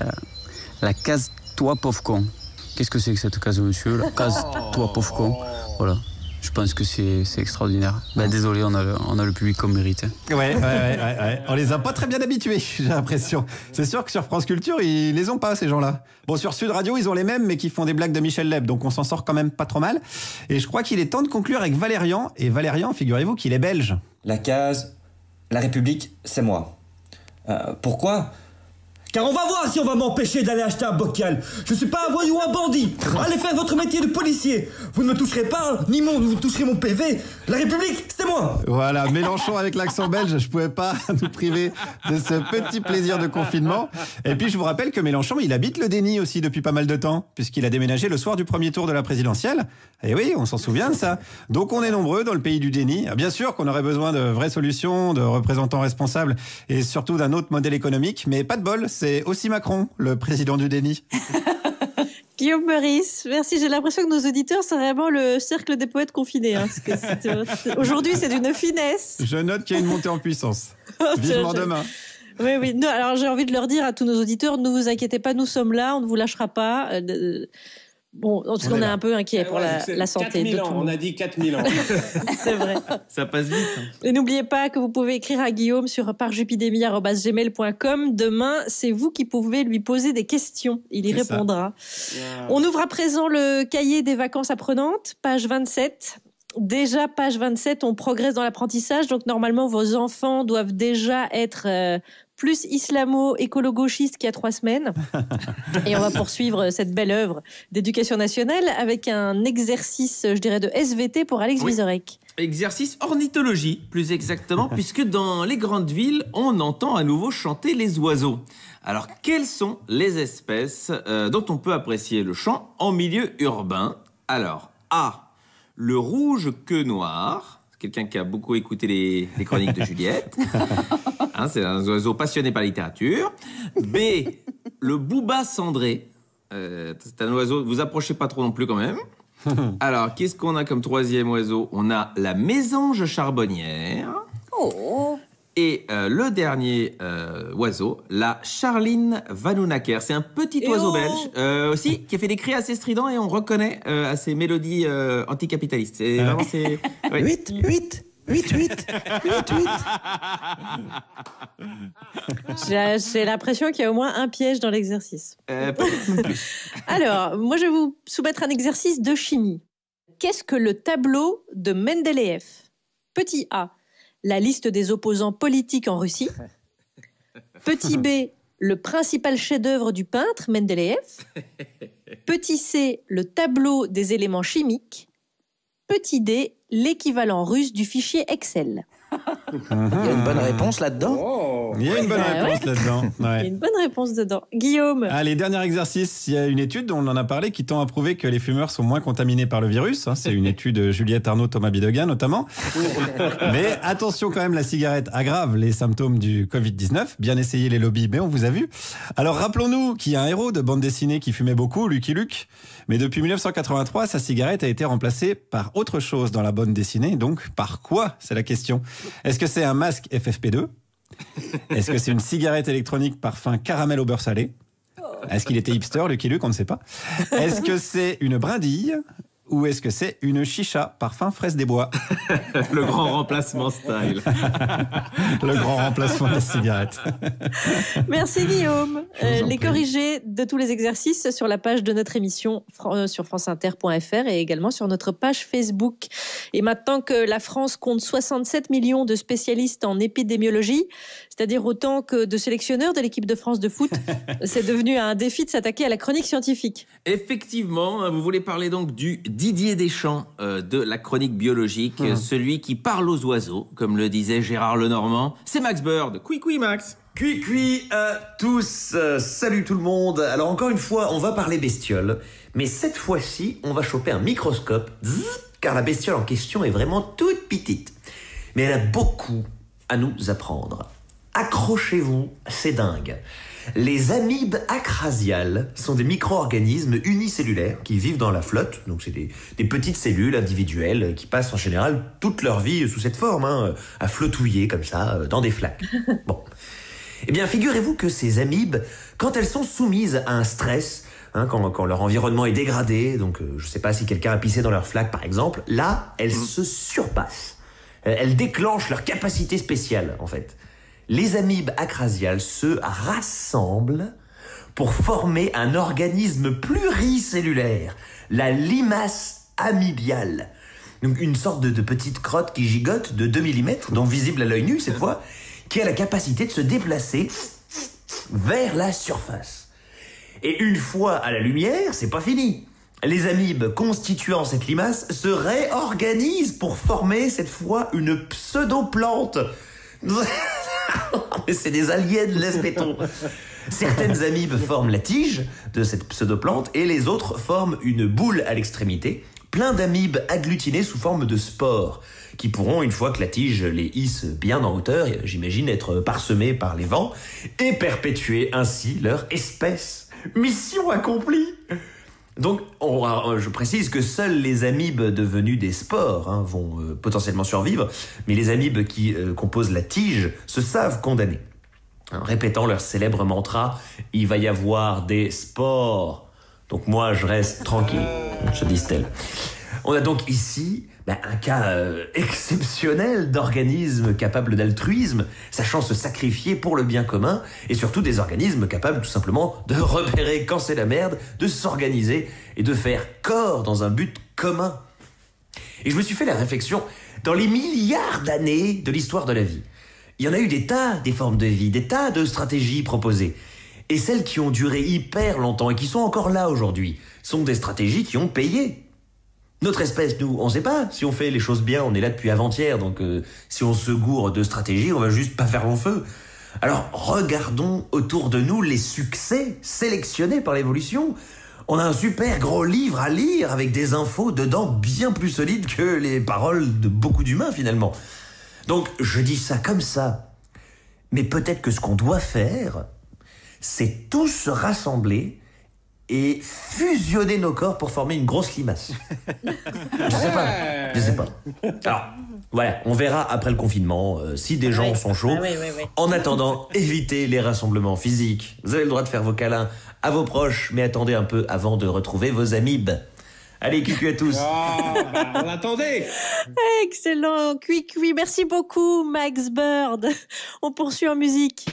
la case toi pauvre con. Qu'est-ce que c'est que cette case, monsieur ? La case toi pauvre con. Voilà. Je pense que c'est extraordinaire. Ben, désolé, on a le public qu'on mérite. Ouais. On les a pas très bien habitués, j'ai l'impression. C'est sûr que sur France Culture, ils les ont pas, ces gens-là. Bon, sur Sud Radio, ils ont les mêmes, mais qui font des blagues de Michel Leb, donc on s'en sort quand même pas trop mal. Et je crois qu'il est temps de conclure avec Valérian. Et Valérian, figurez-vous qu'il est belge. La case, la République, c'est moi. Pourquoi ? Car on va voir si on va m'empêcher d'aller acheter un bocal. Je suis pas un voyou ou un bandit. Allez faire votre métier de policier. Vous ne me toucherez pas, ni vous toucherez mon PV. La République, c'est moi. Voilà, Mélenchon avec l'accent belge, je pouvais pas nous priver de ce petit plaisir de confinement. Et puis je vous rappelle que Mélenchon, il habite le déni aussi depuis pas mal de temps, puisqu'il a déménagé le soir du premier tour de la présidentielle. Et oui, on s'en souvient de ça. Donc on est nombreux dans le pays du déni. Bien sûr qu'on aurait besoin de vraies solutions, de représentants responsables et surtout d'un autre modèle économique, mais pas de bol, c'est aussi Macron, le président du déni. Guillaume Meurice, merci. J'ai l'impression que nos auditeurs, c'est vraiment le cercle des poètes confinés. Hein, parce que aujourd'hui, c'est d'une finesse. Je note qu'il y a une montée en puissance. Vivement demain. Oui. Non, alors j'ai envie de leur dire à tous nos auditeurs, ne vous inquiétez pas, nous sommes là, on ne vous lâchera pas. Bon, parce qu'on est un peu inquiet pour la santé de tout le monde. On a dit 4000 ans. C'est vrai. Ça passe vite. Et n'oubliez pas que vous pouvez écrire à Guillaume sur parjupidemie@gmail.com. Demain, c'est vous qui pouvez lui poser des questions. Il y répondra. On ouvre à présent le cahier des vacances apprenantes, page 27. Déjà, page 27, on progresse dans l'apprentissage. Donc, normalement, vos enfants doivent déjà être plus islamo-écolo-gauchiste qu'il y a 3 semaines. Et on va poursuivre cette belle œuvre d'éducation nationale avec un exercice, je dirais, de SVT pour Alex Vizorek. Exercice ornithologie, plus exactement, puisque dans les grandes villes, on entend à nouveau chanter les oiseaux. Alors, quelles sont les espèces dont on peut apprécier le chant en milieu urbain ? Alors, A, le rouge queue noire, quelqu'un qui a beaucoup écouté les chroniques de Juliette. Hein, c'est un oiseau passionné par la littérature. B, le bouba cendré. C'est un oiseau, vous approchez pas trop non plus quand même. Alors, qu'est-ce qu'on a comme 3e oiseau ? On a la mésange charbonnière. Oh. Et le dernier oiseau, la Charline Vanhoenacker. C'est un petit oiseau belge aussi qui a fait des cris assez stridents et on reconnaît à ses mélodies anticapitalistes. C'est vraiment c'est 8. J'ai l'impression qu'il y a au moins un piège dans l'exercice. Alors, moi, je vais vous soumettre un exercice de chimie. Qu'est-ce que le tableau de Mendeleïev ? Petit A, la liste des opposants politiques en Russie. Petit B, le principal chef-d'œuvre du peintre Mendeleïev. Petit C, le tableau des éléments chimiques. Petit D, l'équivalent russe du fichier Excel. Il y a une bonne réponse là-dedans. Il y a une bonne réponse là-dedans. Il y a une bonne réponse dedans. Guillaume. Allez, dernier exercice. Il y a une étude dont on en a parlé qui tend à prouver que les fumeurs sont moins contaminés par le virus. C'est une étude de Juliette Arnaud, Thomas Bidegain notamment. Mais attention quand même, la cigarette aggrave les symptômes du Covid-19. Bien essayé les lobbies, mais on vous a vu. Alors rappelons-nous qu'il y a un héros de bande dessinée qui fumait beaucoup, Lucky Luke. Mais depuis 1983, sa cigarette a été remplacée par autre chose dans la bande dessinée. Donc, par quoi ? C'est la question. Est-ce que c'est un masque FFP2 ? Est-ce que c'est une cigarette électronique parfum caramel au beurre salé ? Est-ce qu'il était hipster, Lucky Luke ? On ne sait pas. Est-ce que c'est une brindille ? ou est-ce que c'est une chicha, parfum fraise des bois? Le grand remplacement style. Le grand remplacement des cigarettes. Merci Guillaume. Les corrigés de tous les exercices sur la page de notre émission sur franceinter.fr et également sur notre page Facebook. Et maintenant que la France compte 67 millions de spécialistes en épidémiologie, c'est-à-dire autant que de sélectionneurs de l'équipe de France de foot, c'est devenu un défi de s'attaquer à la chronique scientifique. Effectivement, vous voulez parler donc du Didier Deschamps de la chronique biologique, celui qui parle aux oiseaux, comme le disait Gérard Lenormand. C'est Max Bird. Cui Max. Cui à tous, salut tout le monde. Alors encore une fois, on va parler bestiole, mais cette fois-ci, on va choper un microscope, car la bestiole en question est vraiment toute petite. Mais elle a beaucoup à nous apprendre. Accrochez-vous, c'est dingue. Les amibes acrasiales sont des micro-organismes unicellulaires qui vivent dans la flotte. Donc c'est des petites cellules individuelles qui passent en général toute leur vie sous cette forme, à flottouiller comme ça dans des flaques. Bon. Eh bien, figurez-vous que ces amibes, quand elles sont soumises à un stress, quand leur environnement est dégradé, donc je sais pas si quelqu'un a pissé dans leur flaque par exemple, là, elles se surpassent. Elles déclenchent leur capacité spéciale en fait. Les amibes acrasiales se rassemblent pour former un organisme pluricellulaire, la limace amibiale. Donc une sorte de petite crotte qui gigote de 2 mm, donc visible à l'œil nu cette fois, qui a la capacité de se déplacer vers la surface. Et une fois à la lumière, c'est pas fini. Les amibes constituant cette limace se réorganisent pour former cette fois une pseudoplante. Mais c'est des aliens, laisse béton. Certaines amibes forment la tige de cette pseudoplante et les autres forment une boule à l'extrémité, plein d'amibes agglutinées sous forme de spores, qui pourront, une fois que la tige les hisse bien en hauteur, j'imagine être parsemées par les vents, et perpétuer ainsi leur espèce. Mission accomplie! Donc, je précise que seules les amibes devenues des spores vont potentiellement survivre, mais les amibes qui composent la tige se savent condamnées. Répétant leur célèbre mantra, il va y avoir des spores. Donc moi, je reste tranquille, se disent-elles. On a donc ici un cas exceptionnel d'organismes capables d'altruisme, sachant se sacrifier pour le bien commun, et surtout des organismes capables tout simplement de repérer quand c'est la merde, de s'organiser et de faire corps dans un but commun. Et je me suis fait la réflexion, dans les milliards d'années de l'histoire de la vie, il y en a eu des tas des formes de vie, des tas de stratégies proposées. Et celles qui ont duré hyper longtemps et qui sont encore là aujourd'hui, sont des stratégies qui ont payé. Notre espèce, nous, on sait pas si on fait les choses bien, on est là depuis avant-hier, donc si on se gourre de stratégie, on va juste pas faire long feu. Alors regardons autour de nous les succès sélectionnés par l'évolution. On a un super gros livre à lire avec des infos dedans bien plus solides que les paroles de beaucoup d'humains finalement. Donc je dis ça comme ça, mais peut-être que ce qu'on doit faire, c'est tous se rassembler et fusionner nos corps pour former une grosse limace. Je sais pas. Alors, voilà, on verra après le confinement si des gens sont chauds. Oui. En attendant, évitez les rassemblements physiques. Vous avez le droit de faire vos câlins à vos proches, mais attendez un peu avant de retrouver vos amibes. Allez, cucu à tous. On attendait. Excellent, cui. Merci beaucoup, Max Bird. On poursuit en musique.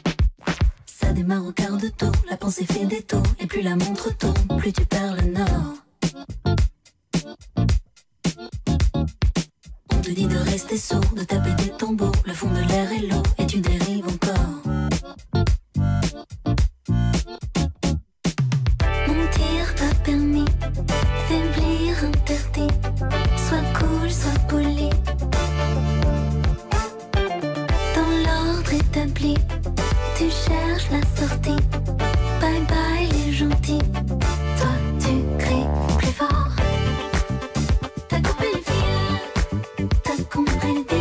Ça démarre au quart de tour, la pensée fait des tours, et plus la montre tourne, plus tu perds le nord. On te dit de rester sourd, de taper des tambours, le fond de l'air est lourd, et tu dérives encore. Mentir pas permis, faiblir interdit, sois cool, sois poli. Dans l'ordre établi, tu cherches la sortie. Bye bye les gentils. Toi tu cries plus fort. T'as coupé les fils, t'as compris le deal.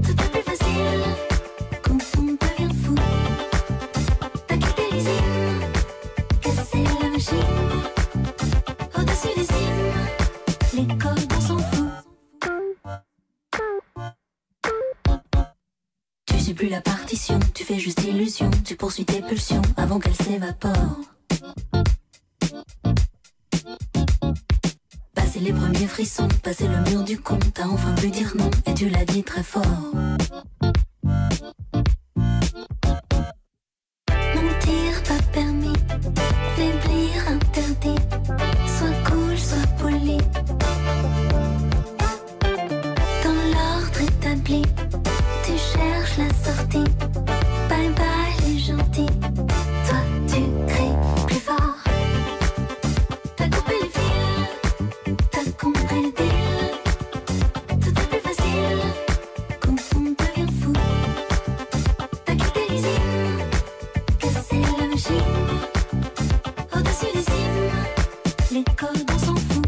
Tout est plus facile quand on devient fou. T'as quitté l'usine, cassé la machine. Au-dessus des cimes, les codes on s'en fout. Tu suis plus la partition, tu fais juste illusion, tu poursuis tes pulsions avant qu'elles s'évaporent. les premiers frissons. Passer le mur du compte, t'as enfin pu dire non. Et tu l'as dit très fort. Mentir pas permis, faiblir interdit. Sois cool, sois poli. Dans l'ordre établi, tu cherches la sortie. Bye bye les gentils. Toi tu cries plus fort. T'as coupé les fils, t'as compris le deal. Tout est plus facile quand on devient fou. T'as quitté l'usine, cassé la machine. Au-dessus des cimes, les codes on s'en fout.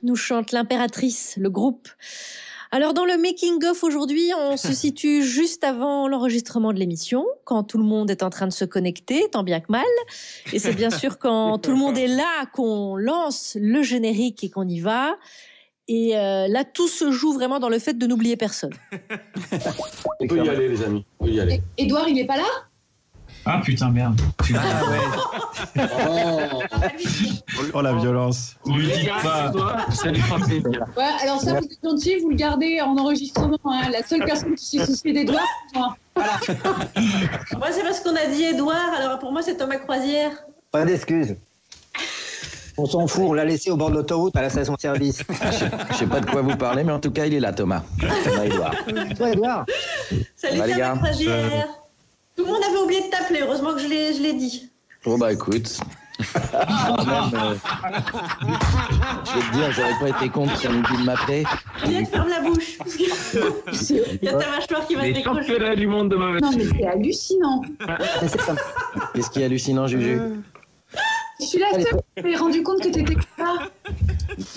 Nous chante l'impératrice, le groupe. Alors dans le making-of aujourd'hui, on se situe juste avant l'enregistrement de l'émission, quand tout le monde est en train de se connecter, tant bien que mal. Et c'est bien sûr quand tout le monde est là qu'on lance le générique et qu'on y va. Et là, tout se joue vraiment dans le fait de n'oublier personne. On peut y aller, les amis. On peut y aller. Edouard, il est pas là? Ah putain, merde. Oh la violence. Lui dites pas, ça lui fera plaisir. Ouais, alors ça, vous êtes gentil, vous le gardez en enregistrement. Hein. La seule personne qui s'est souciée d'Edouard, c'est moi. Voilà. Moi, c'est parce qu'on a dit Edouard, alors pour moi, c'est Thomas Croisière. Pas d'excuses. On s'en fout, on l'a laissé au bord de l'autoroute à la station-service. Je sais pas de quoi vous parlez, mais en tout cas, il est là, Thomas. Thomas Edouard. Toi, Edouard. Salut, les Thomas gars. Croisière. Tout le monde avait oublié de t'appeler, heureusement que je l'ai dit. Bon, bah écoute. Même, je vais te dire, j'aurais pas été con si on oublie de m'appeler. Juliette, ferme la bouche. Il y a ta mâchoire qui va te décrocher. championnats du monde de ma Non, mais c'est hallucinant. Qu'est-ce qui est hallucinant, Juju? Je suis la seule qui m'est rendu compte que t'étais là.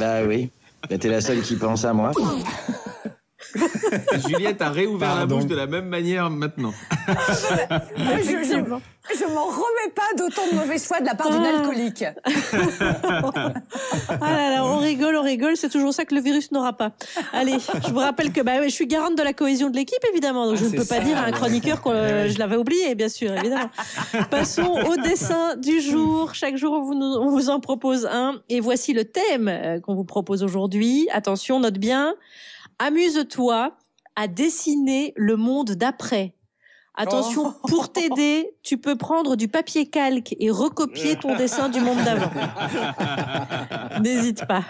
Bah oui. Bah, t'es la seule qui pense à moi. Juliette a réouvert la bouche de la même manière maintenant. Je m'en remets pas d'autant de mauvais choix de la part d'une alcoolique. Ah là là, on rigole, c'est toujours ça que le virus n'aura pas. Allez, je vous rappelle que je suis garante de la cohésion de l'équipe, évidemment, donc je ne peux pas dire à un chroniqueur que je l'avais oublié, bien sûr, évidemment. Passons au dessin du jour. Chaque jour, on vous en propose un. Et voici le thème qu'on vous propose aujourd'hui. Attention, note bien. Amuse-toi à dessiner le monde d'après. Attention, pour t'aider, tu peux prendre du papier calque et recopier ton dessin du monde d'avant. N'hésite pas.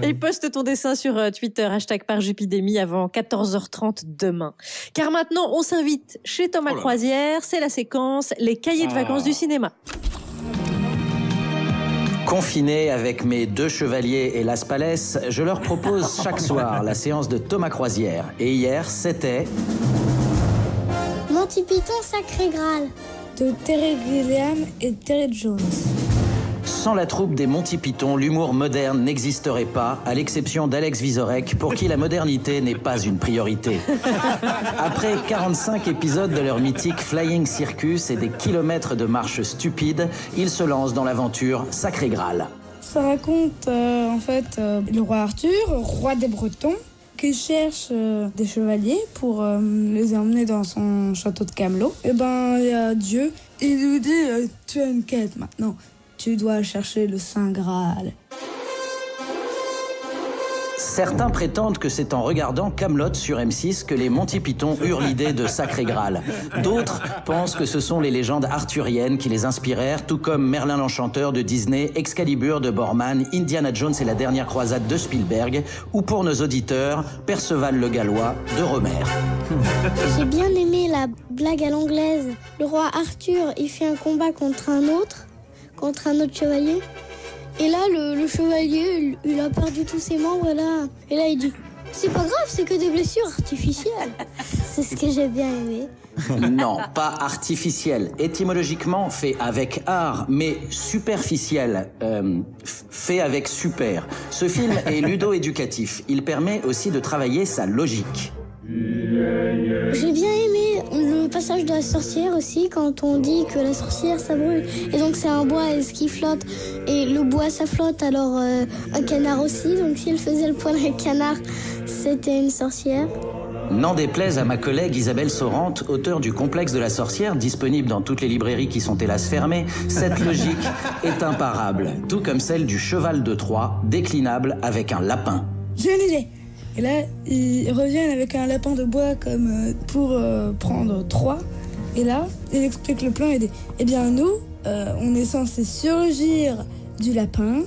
Et poste ton dessin sur Twitter, #parjupidémie avant 14h30 demain. Car maintenant, on s'invite chez Thomas Croisière. C'est la séquence Les cahiers de vacances du cinéma. Confiné avec mes 2 chevaliers et Las Palais, je leur propose chaque soir la séance de Thomas Croisière. Et hier, c'était... Monty Python Sacré Graal de Terry Gilliam et Terry Jones. Sans la troupe des Monty Python, l'humour moderne n'existerait pas, à l'exception d'Alex Vizorek, pour qui la modernité n'est pas une priorité. Après 45 épisodes de leur mythique Flying Circus et des kilomètres de marches stupides, ils se lancent dans l'aventure Sacré Graal. Ça raconte en fait le roi Arthur, roi des Bretons, qui cherche des chevaliers pour les emmener dans son château de Camelot. Et ben il y a Dieu, il nous dit tu as une quête maintenant, tu dois chercher le Saint Graal. Certains prétendent que c'est en regardant Kaamelott sur M6 que les Monty Python eurent l'idée de Sacré Graal. D'autres pensent que ce sont les légendes arthuriennes qui les inspirèrent, tout comme Merlin l'Enchanteur de Disney, Excalibur de Borman, Indiana Jones et la dernière croisade de Spielberg, ou pour nos auditeurs, Perceval le Gallois de Romer. J'ai bien aimé la blague à l'anglaise. Le roi Arthur, il fait un combat contre un autre chevalier. Et là, le chevalier, il a perdu tous ses membres, et là il dit « C'est pas grave, c'est que des blessures artificielles. » C'est ce que j'ai bien aimé. Non, pas artificiel. Étymologiquement, fait avec art, mais superficiel. Fait avec super. Ce film est ludo-éducatif. Il permet aussi de travailler sa logique. J'ai bien aimé le passage de la sorcière aussi, quand on dit que la sorcière ça brûle et donc c'est un bois et ce qui flotte et le bois ça flotte, alors un canard aussi, donc si elle faisait le poil d'un canard c'était une sorcière. N'en déplaise à ma collègue Isabelle Sorante, auteure du Complexe de la sorcière, disponible dans toutes les librairies qui sont hélas fermées, cette logique est imparable, tout comme celle du cheval de Troie, déclinable avec un lapin. J'ai une idée. Et là, ils reviennent avec un lapin de bois comme pour prendre 3. Et là, il explique le plan et dit « Eh bien, nous, on est censé surgir du lapin,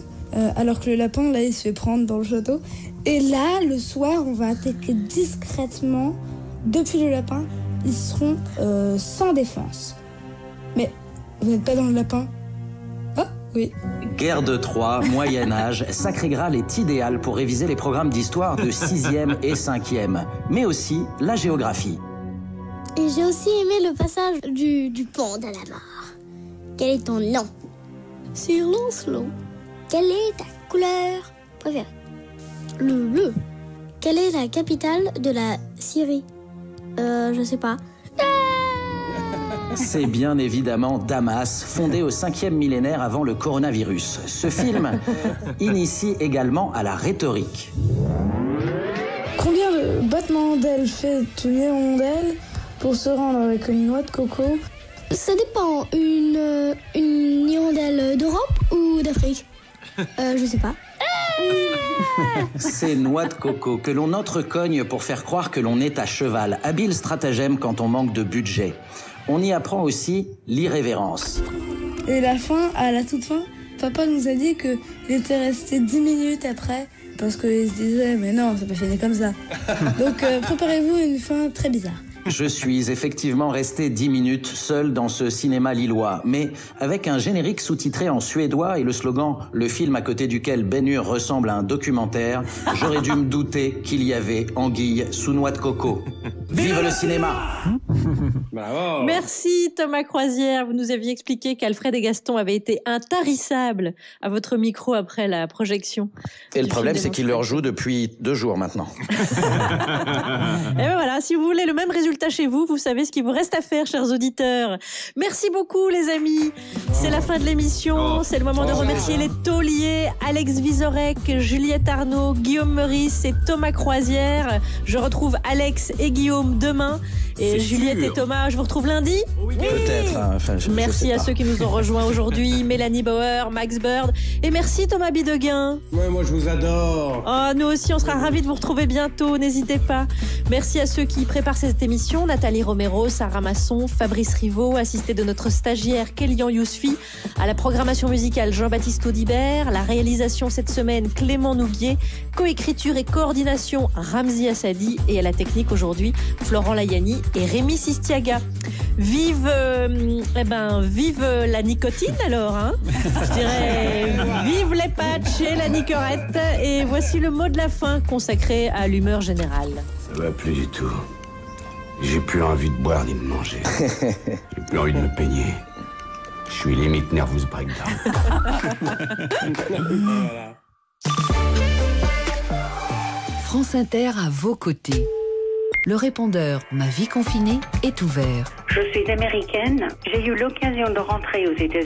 alors que le lapin, là, il se fait prendre dans le château. Et là, le soir, on va attaquer discrètement depuis le lapin. Ils seront sans défense. Mais vous n'êtes pas dans le lapin ? Ah, oui. » Guerre de Troie, Moyen-Âge, Sacré Graal est idéal pour réviser les programmes d'histoire de 6e et 5e, mais aussi la géographie. Et j'ai aussi aimé le passage du pont de la mort. Quel est ton nom? Sir Lancelot. Quelle est ta couleur préférée? Le bleu. Quelle est la capitale de la Syrie? Je sais pas. C'est bien évidemment Damas, fondé au 5e millénaire avant le coronavirus. Ce film initie également à la rhétorique. Combien de battements d'ailes fait une hirondelle pour se rendre avec une noix de coco? Ça dépend. Une hirondelle d'Europe ou d'Afrique? Je sais pas. Ces noix de coco que l'on entrecogne pour faire croire que l'on est à cheval. Habile stratagème quand on manque de budget. On y apprend aussi l'irrévérence. Et la toute fin, papa nous a dit qu'il était resté 10 minutes après, parce qu'il se disait, mais non, c'est pas fini comme ça. Donc préparez-vous une fin très bizarre. Je suis effectivement resté 10 minutes seul dans ce cinéma lillois, mais avec un générique sous-titré en suédois et le slogan « Le film à côté duquel Ben Hur ressemble à un documentaire », j'aurais dû me douter qu'il y avait anguille sous noix de coco. Vive le cinéma! Bravo. Merci Thomas Croisière. Vous nous aviez expliqué qu'Alfred et Gaston avaient été intarissables à votre micro après la projection. Et le problème, c'est qu'il leur joue depuis 2 jours maintenant. Et ben voilà, si vous voulez le même résultat chez vous, vous savez ce qu'il vous reste à faire, chers auditeurs. Merci beaucoup, les amis. C'est la fin de l'émission. C'est le moment de remercier les tauliers, Alex Vizorek, Juliette Arnaud, Guillaume Meurice et Thomas Croisière. Je retrouve Alex et Guillaume demain. Et Juliette et Thomas, je vous retrouve lundi. Oui. Peut-être. Enfin, merci à ceux qui nous ont rejoints aujourd'hui, Mélanie Bauer, Max Bird. Et merci Thomas Bideguin. Ouais, moi je vous adore. Oh, nous aussi, on sera ravis de vous retrouver bientôt, n'hésitez pas. Merci à ceux qui préparent cette émission, Nathalie Romero, Sarah Masson, Fabrice Rivaud, assisté de notre stagiaire Kélian Yousfi, à la programmation musicale Jean-Baptiste Audibert, la réalisation cette semaine Clément Nouguier, coécriture et coordination Ramzi Assadi et à la technique aujourd'hui Florent Layani et Rémi Sistiaga. Vive la nicotine alors, hein. Je dirais vive les patchs et la nicorette. Et voici le mot de la fin consacré à l'humeur générale. Ça va plus du tout. J'ai plus envie de boire ni de manger. J'ai plus envie de me peigner. Je suis limite nervous breakdown. France Inter à vos côtés. Le répondeur Ma vie confinée est ouvert. Je suis américaine. J'ai eu l'occasion de rentrer aux États-Unis.